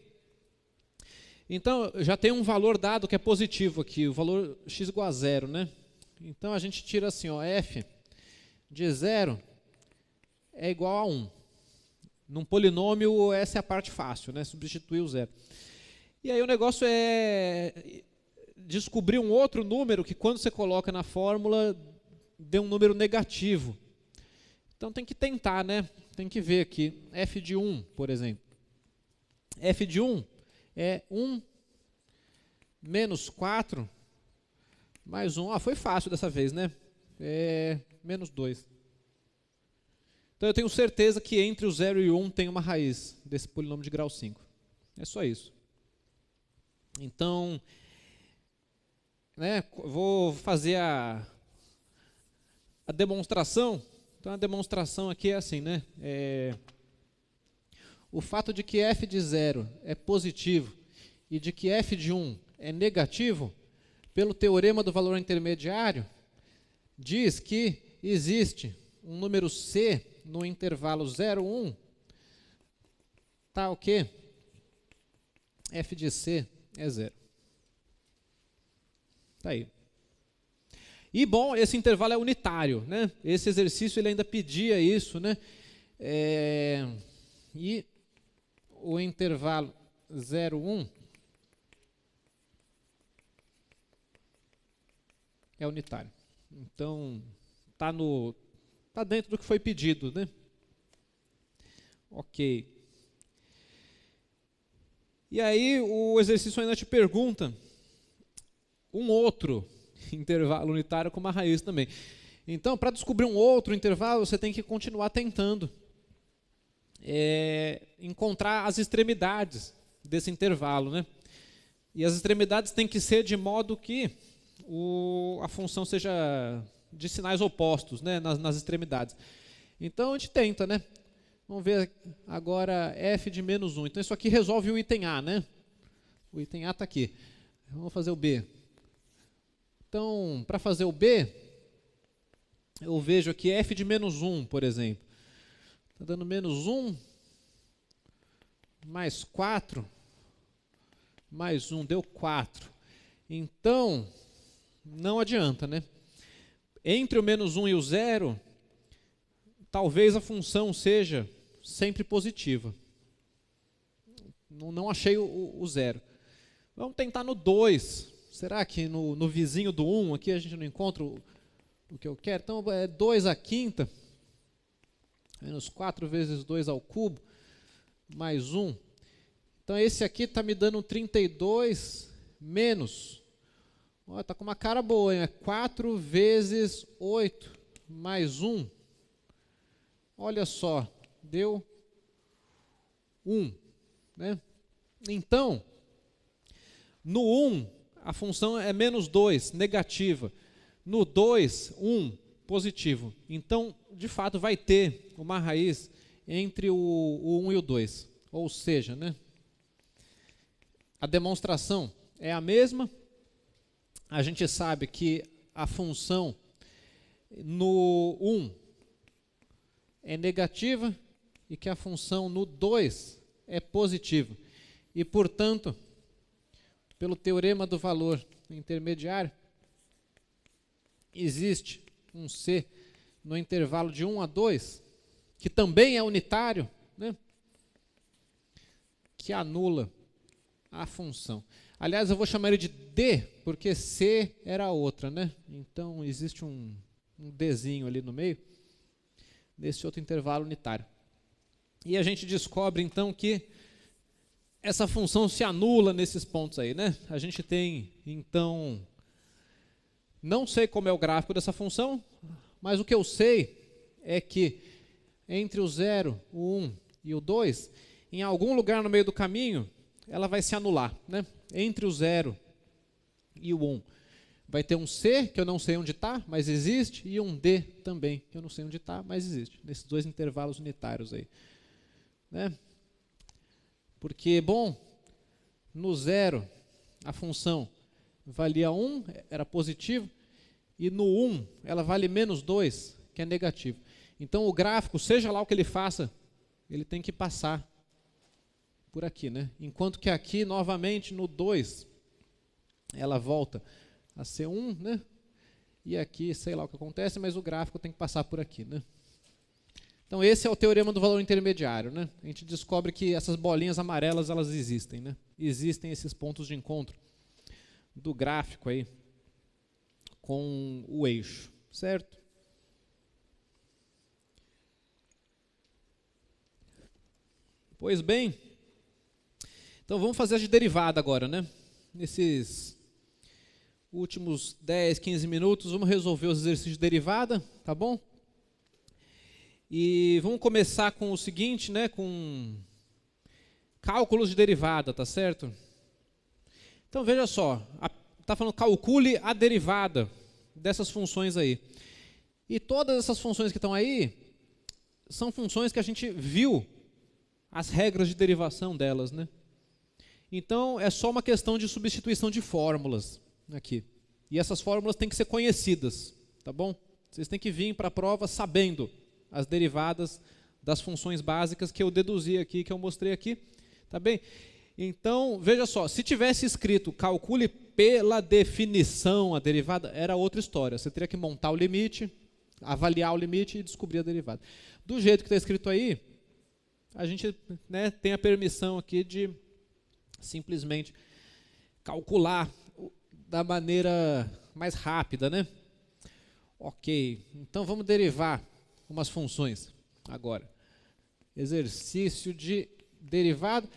Então, já tem um valor dado que é positivo aqui, o valor x igual a 0, né? Então, a gente tira assim, ó, f de 0 é igual a 1. Num polinômio, essa é a parte fácil, né? Substituir o zero. E aí o negócio é descobrir um outro número que quando você coloca na fórmula, dê um número negativo. Então tem que tentar, né? Tem que ver aqui. F de 1, por exemplo. F de 1 é 1 menos 4 mais 1. Ah, foi fácil dessa vez, né? É menos 2. Então eu tenho certeza que entre o 0 e o 1 tem uma raiz desse polinômio de grau 5. É só isso. Então, né, vou fazer a demonstração. Então a demonstração aqui é assim, né? O fato de que f de 0 é positivo e de que f de 1 é negativo, pelo teorema do valor intermediário, diz que existe um número c no intervalo 0, 1, tá o quê? F de C é 0. Tá aí. E, bom, esse intervalo é unitário, né? Esse exercício ele ainda pedia isso, né? E o intervalo 0, 1 é unitário. Então, tá dentro do que foi pedido, né? Ok. E aí, o exercício ainda te pergunta um outro intervalo unitário com uma raiz também. Então, para descobrir um outro intervalo, você tem que continuar tentando encontrar as extremidades desse intervalo, né? E as extremidades têm que ser de modo que a função seja de sinais opostos, né, nas extremidades. Então, a gente tenta, né? Vamos ver agora f de menos 1. Então, isso aqui resolve o item A, né? O item A está aqui. Vamos fazer o B. Então, para fazer o B, eu vejo aqui f de menos 1, por exemplo. Está dando menos 1, mais 4, mais 1, deu 4. Então, não adianta, né? Entre o menos 1 e o 0, talvez a função seja sempre positiva. Não achei o 0. Vamos tentar no 2. Será que no vizinho do 1 aqui a gente não encontra o que eu quero? Então, é 2 à quinta, menos 4 vezes 2 ao cubo, mais 1. Então, esse aqui está me dando 32 menos. Está com uma cara boa, hein? É 4 vezes 8 mais 1. Olha só, deu 1. Né? Então, no 1, a função é menos 2, negativa. No 2, 1, positivo. Então, de fato, vai ter uma raiz entre o 1 e o 2. Ou seja, né, a demonstração é a mesma. A gente sabe que a função no 1 é negativa e que a função no 2 é positiva. E, portanto, pelo teorema do valor intermediário, existe um C no intervalo de 1 a 2, que também é unitário, né, que anula a função. Aliás, eu vou chamar ele de D, porque C era a outra, né? Então, existe um Dzinho ali no meio, desse outro intervalo unitário. E a gente descobre, então, que essa função se anula nesses pontos aí, né? A gente tem, então, não sei como é o gráfico dessa função, mas o que eu sei é que entre o 0, o 1 e o 2, em algum lugar no meio do caminho, ela vai se anular, né? Entre o 0 e o 1 vai ter um C, que eu não sei onde está, mas existe, e um D também, que eu não sei onde está, mas existe, nesses dois intervalos unitários aí. Né? Porque, bom, no 0, a função valia 1, era positivo, e no 1, ela vale menos 2, que é negativo. Então, o gráfico, seja lá o que ele faça, ele tem que passar por aqui, né? Enquanto que aqui, novamente, no 2, ela volta a ser 1, né? E aqui, sei lá o que acontece, mas o gráfico tem que passar por aqui, né? Então, esse é o teorema do valor intermediário, né? A gente descobre que essas bolinhas amarelas, elas existem, né? Existem esses pontos de encontro do gráfico aí com o eixo, certo? Pois bem, então vamos fazer a de derivada agora, né? Nesses últimos 10, 15 minutos, vamos resolver os exercícios de derivada, tá bom? E vamos começar com o seguinte, né? Com cálculos de derivada, tá certo? Então veja só, está falando calcule a derivada dessas funções aí. E todas essas funções que estão aí são funções que a gente viu as regras de derivação delas, né? Então, é só uma questão de substituição de fórmulas aqui. E essas fórmulas têm que ser conhecidas, tá bom? Vocês têm que vir para a prova sabendo as derivadas das funções básicas que eu deduzi aqui, que eu mostrei aqui, tá bem? Então, veja só, se tivesse escrito calcule pela definição a derivada, era outra história. Você teria que montar o limite, avaliar o limite e descobrir a derivada. Do jeito que está escrito aí, a gente, né, tem a permissão aqui de simplesmente calcular da maneira mais rápida, né? Ok, então vamos derivar umas funções agora. Exercício de derivada.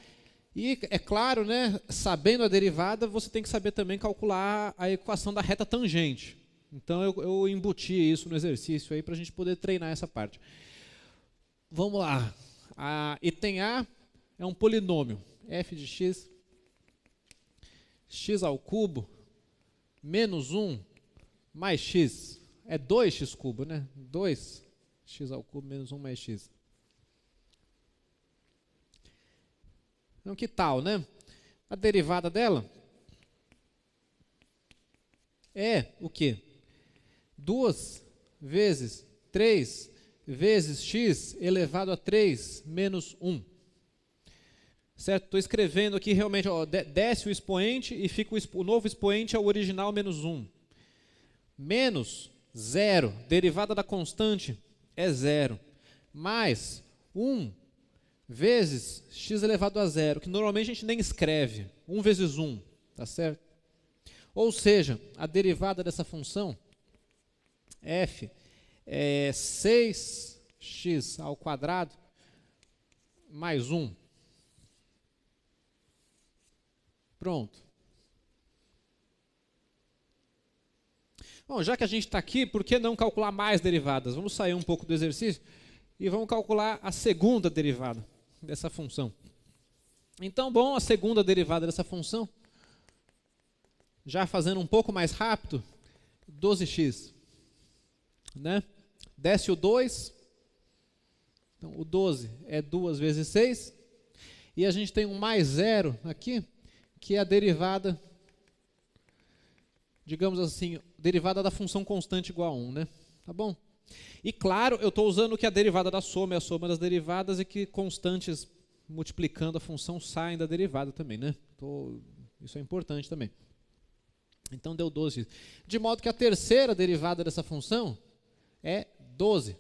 E, é claro, né, sabendo a derivada, você tem que saber também calcular a equação da reta tangente. Então, eu embuti isso no exercício aí para a gente poder treinar essa parte. Vamos lá. Item A é um polinômio. F de x, x ao cubo, menos 1, mais x. É 2x cubo, né? 2x ao cubo, menos 1, mais x. Então, que tal, né? A derivada dela é o quê? 2 vezes 3 vezes x elevado a 3 menos 1. Certo? Estou escrevendo aqui realmente, ó, desce o expoente e fica o novo expoente é o original menos 1. Menos 0, derivada da constante é 0. Mais 1 vezes x elevado a 0, que normalmente a gente nem escreve. 1 vezes 1, tá certo? Ou seja, a derivada dessa função, f, é 6x ao quadrado mais 1. Pronto. Bom, já que a gente está aqui, por que não calcular mais derivadas? Vamos sair um pouco do exercício e vamos calcular a segunda derivada dessa função. Então, bom, a segunda derivada dessa função, já fazendo um pouco mais rápido, 12x. Né? Desce o 2, então o 12 é 2 vezes 6, e a gente tem um mais 0 aqui, que é a derivada, digamos assim, derivada da função constante igual a 1, né? Tá bom? E claro, eu estou usando que a derivada da soma é a soma das derivadas e que constantes multiplicando a função saem da derivada também, né? Isso é importante também. Então deu 12. De modo que a terceira derivada dessa função é 12.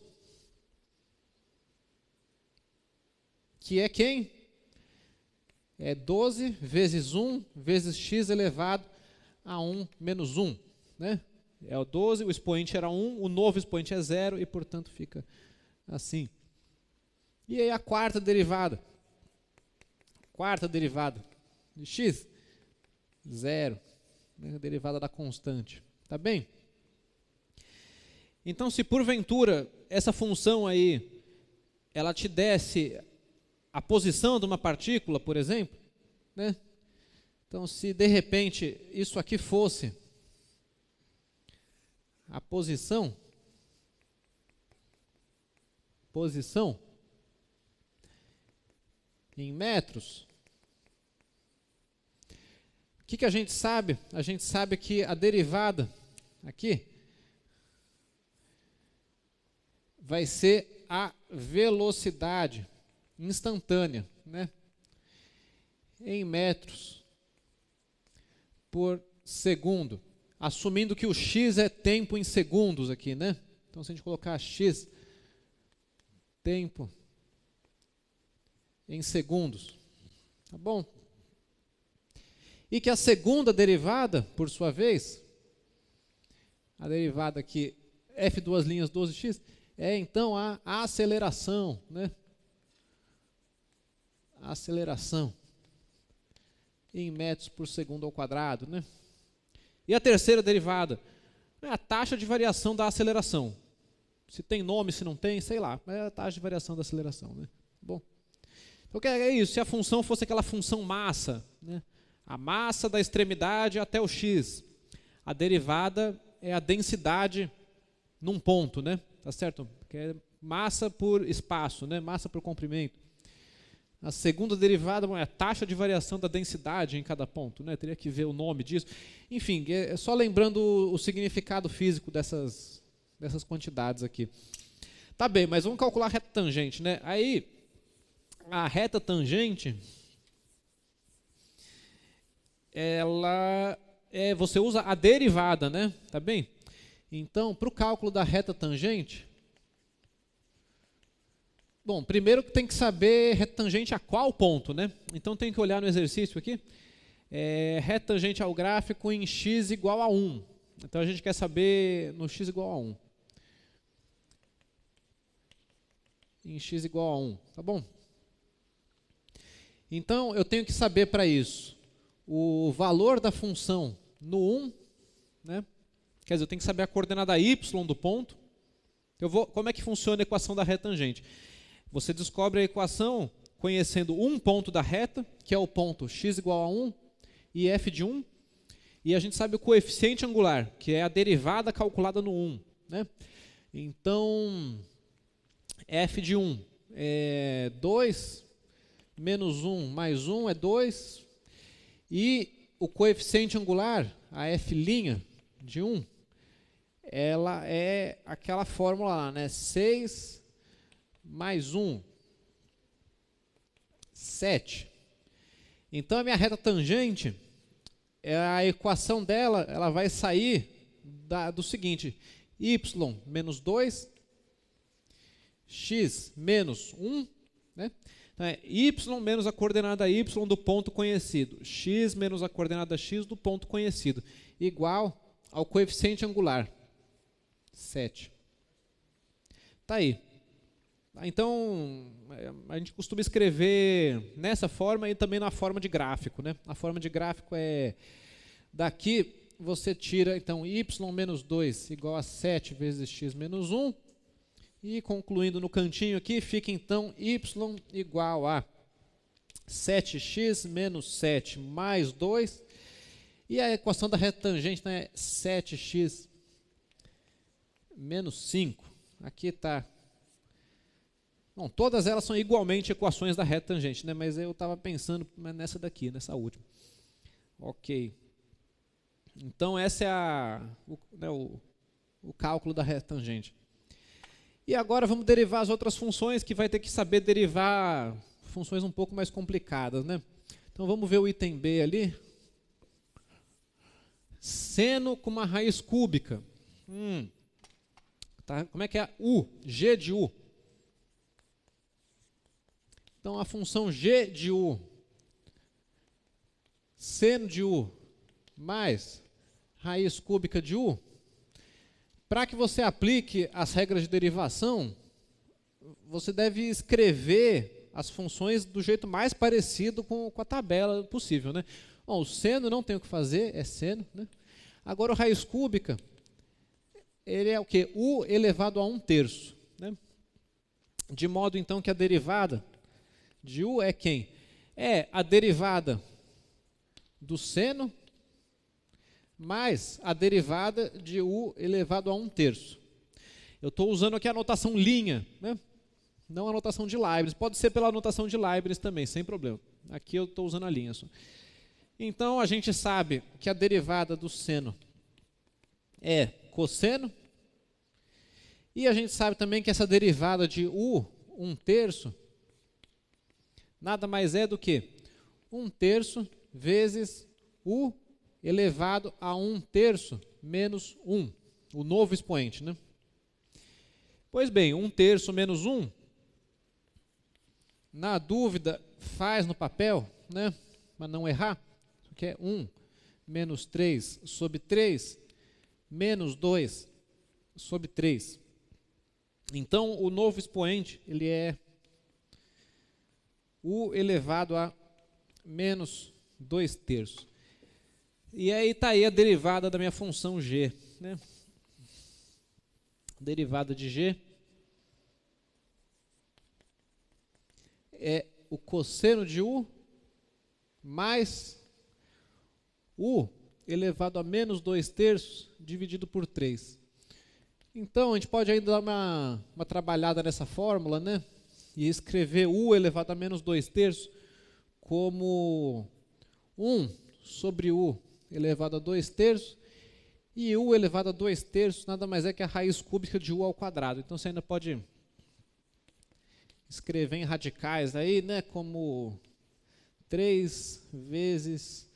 Que é quem? É 12 vezes 1 vezes x elevado a 1 menos 1. Né? É o 12, o expoente era 1, o novo expoente é 0 e, portanto, fica assim. E aí a quarta derivada. Quarta derivada de x, 0. Né? A derivada da constante. Tá bem? Então, se porventura essa função aí, ela te desse a posição de uma partícula, por exemplo, né? Então, se de repente isso aqui fosse a posição em metros, o que a gente sabe? A gente sabe que a derivada aqui vai ser a velocidade instantânea, né? Em metros por segundo, assumindo que o x é tempo em segundos aqui, né? Então, se a gente colocar x, tempo em segundos, tá bom? E que a segunda derivada, por sua vez, a derivada aqui, f duas linhas 12x, é então a aceleração, né? Aceleração em metros por segundo ao quadrado, né? E a terceira derivada é a taxa de variação da aceleração. Se tem nome, se não tem, sei lá, é a taxa de variação da aceleração, né? Bom, então é isso, se a função fosse aquela função massa, né? A massa da extremidade até o x, a derivada é a densidade num ponto, né? Tá certo? Que é massa por espaço, né? Massa por comprimento. A segunda derivada é a taxa de variação da densidade em cada ponto, né? Teria que ver o nome disso. Enfim, é só lembrando o significado físico dessas quantidades aqui. Tá bem, mas vamos calcular a reta tangente, né? Aí, a reta tangente, você usa a derivada, né? Tá bem? Então, para o cálculo da reta tangente, bom, primeiro tem que saber reta tangente a qual ponto, né? Então tem que olhar no exercício aqui, reta tangente ao gráfico em x igual a 1. Então a gente quer saber no x igual a 1. Em x igual a 1, tá bom? Então eu tenho que saber para isso o valor da função no 1, né? Quer dizer, eu tenho que saber a coordenada y do ponto. Como é que funciona a equação da reta tangente? Você descobre a equação conhecendo um ponto da reta, que é o ponto x igual a 1 e f de 1. E a gente sabe o coeficiente angular, que é a derivada calculada no 1. Né? Então, f de 1 é 2, menos 1 mais 1 é 2. E o coeficiente angular, a f' de 1, ela é aquela fórmula lá, né? 6 mais 1, 7. Então, a minha reta tangente, a equação dela, ela vai sair do seguinte: y menos 2, x menos 1, né? Então, é y menos a coordenada y do ponto conhecido, x menos a coordenada x do ponto conhecido, igual ao coeficiente angular, 7. Tá aí. Então, a gente costuma escrever nessa forma e também na forma de gráfico, né? A forma de gráfico é, daqui você tira, então, y menos 2 igual a 7 vezes x menos 1. E concluindo no cantinho aqui, fica então y igual a 7x menos 7 mais 2. E a equação da reta tangente, né, é 7x menos 5. Aqui está. Bom, todas elas são igualmente equações da reta tangente, né, mas eu estava pensando nessa daqui, nessa última. Ok. Então, essa é o cálculo da reta tangente. E agora vamos derivar as outras funções, que vai ter que saber derivar funções um pouco mais complicadas, né? Então vamos ver o item B ali. Seno com uma raiz cúbica. Tá? Como é que é U? G de U. Então a função G de U, seno de U, mais raiz cúbica de U. Para que você aplique as regras de derivação, você deve escrever as funções do jeito mais parecido com a tabela possível, né? Bom, o seno não tem o que fazer, é seno, né? Agora, o raiz cúbica, ele é o quê? U elevado a 1/3, né? De modo, então, que a derivada de U é quem? É a derivada do seno mais a derivada de U elevado a 1/3. Eu estou usando aqui a notação linha, né? Não a notação de Leibniz. Pode ser pela notação de Leibniz também, sem problema. Aqui eu estou usando a linha só. Então, a gente sabe que a derivada do seno é cosseno. E a gente sabe também que essa derivada de U, 1/3, nada mais é do que 1/3 vezes U elevado a 1/3 menos 1, o novo expoente, né? Pois bem, 1/3 menos 1, na dúvida, faz no papel, né? Para não errar, que é 1 menos 3 sobre 3, menos 2 sobre 3. Então, o novo expoente, ele é U elevado a menos 2/3. E aí está aí a derivada da minha função g, né? Derivada de g é o cosseno de U mais U elevado a menos 2/3 dividido por 3. Então, a gente pode ainda dar uma trabalhada nessa fórmula, né? E escrever U elevado a menos 2/3 como 1 sobre U elevado a 2/3, e U elevado a 2/3 nada mais é que a raiz cúbica de U ao quadrado. Então, você ainda pode escrever em radicais aí, né, como 3 vezes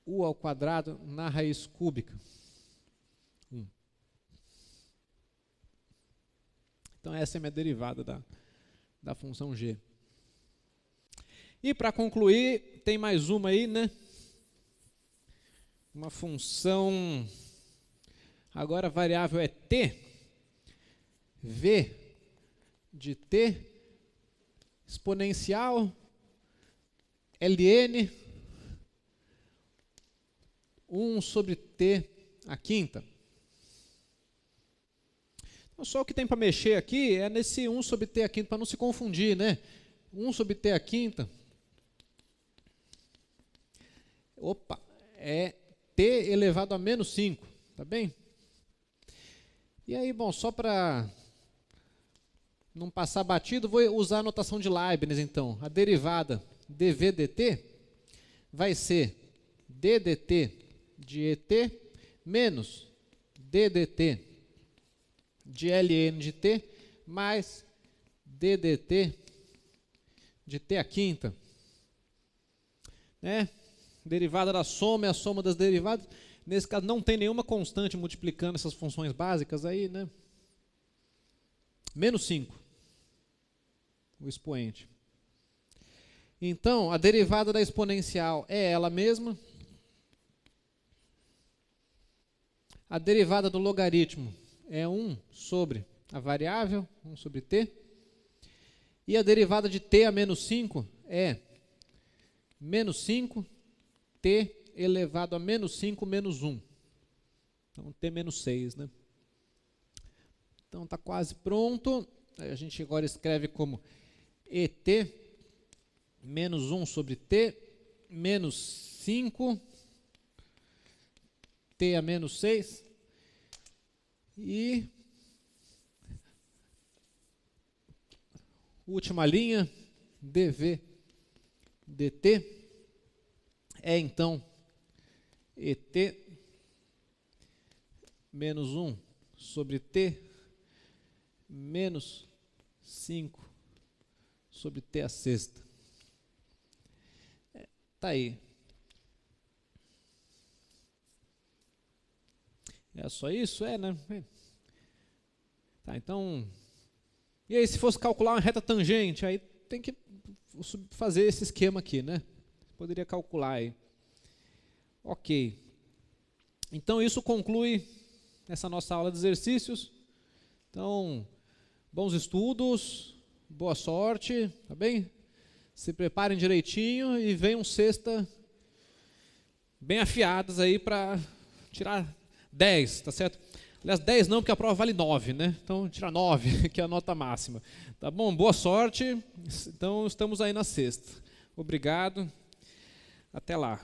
u ao quadrado na raiz cúbica. Então essa é a minha derivada da função g. E para concluir, tem mais uma aí, né? Uma função, agora a variável é t, v de t, exponencial, ln, 1 sobre t à quinta. Então, só o que tem para mexer aqui é nesse 1 sobre t à quinta, para não se confundir, né? 1 sobre t à quinta, opa, é t elevado a menos 5, tá bem? E aí, bom, só para não passar batido, vou usar a notação de Leibniz, então. A derivada dv dt vai ser d dt de et menos d dt de ln de t mais d dt de t à quinta. Né? Derivada da soma é a soma das derivadas. Nesse caso, não tem nenhuma constante multiplicando essas funções básicas aí, né? Menos 5, o expoente. Então, a derivada da exponencial é ela mesma. A derivada do logaritmo é 1 sobre a variável, 1 sobre t. E a derivada de t a menos 5 é menos 5 t elevado a menos 5 menos 1. Então, t menos 6, né? Então, está quase pronto. Aí a gente agora escreve como et menos 1 sobre t menos 5 t a menos 6. E última linha, dv dt é então et menos 1 sobre t menos 5 sobre t à sexta. Tá aí. É só isso? É, né? Tá, então... E aí, se fosse calcular uma reta tangente, aí tem que fazer esse esquema aqui, né? Poderia calcular aí. Ok. Então, isso conclui essa nossa aula de exercícios. Então, bons estudos, boa sorte, tá bem? Se preparem direitinho e venham sexta bem afiadas aí para tirar 10, tá certo? Aliás, 10 não, porque a prova vale 9, né? Então, tirar 9, que é a nota máxima. Tá bom? Boa sorte. Então, estamos aí na sexta. Obrigado. Até lá.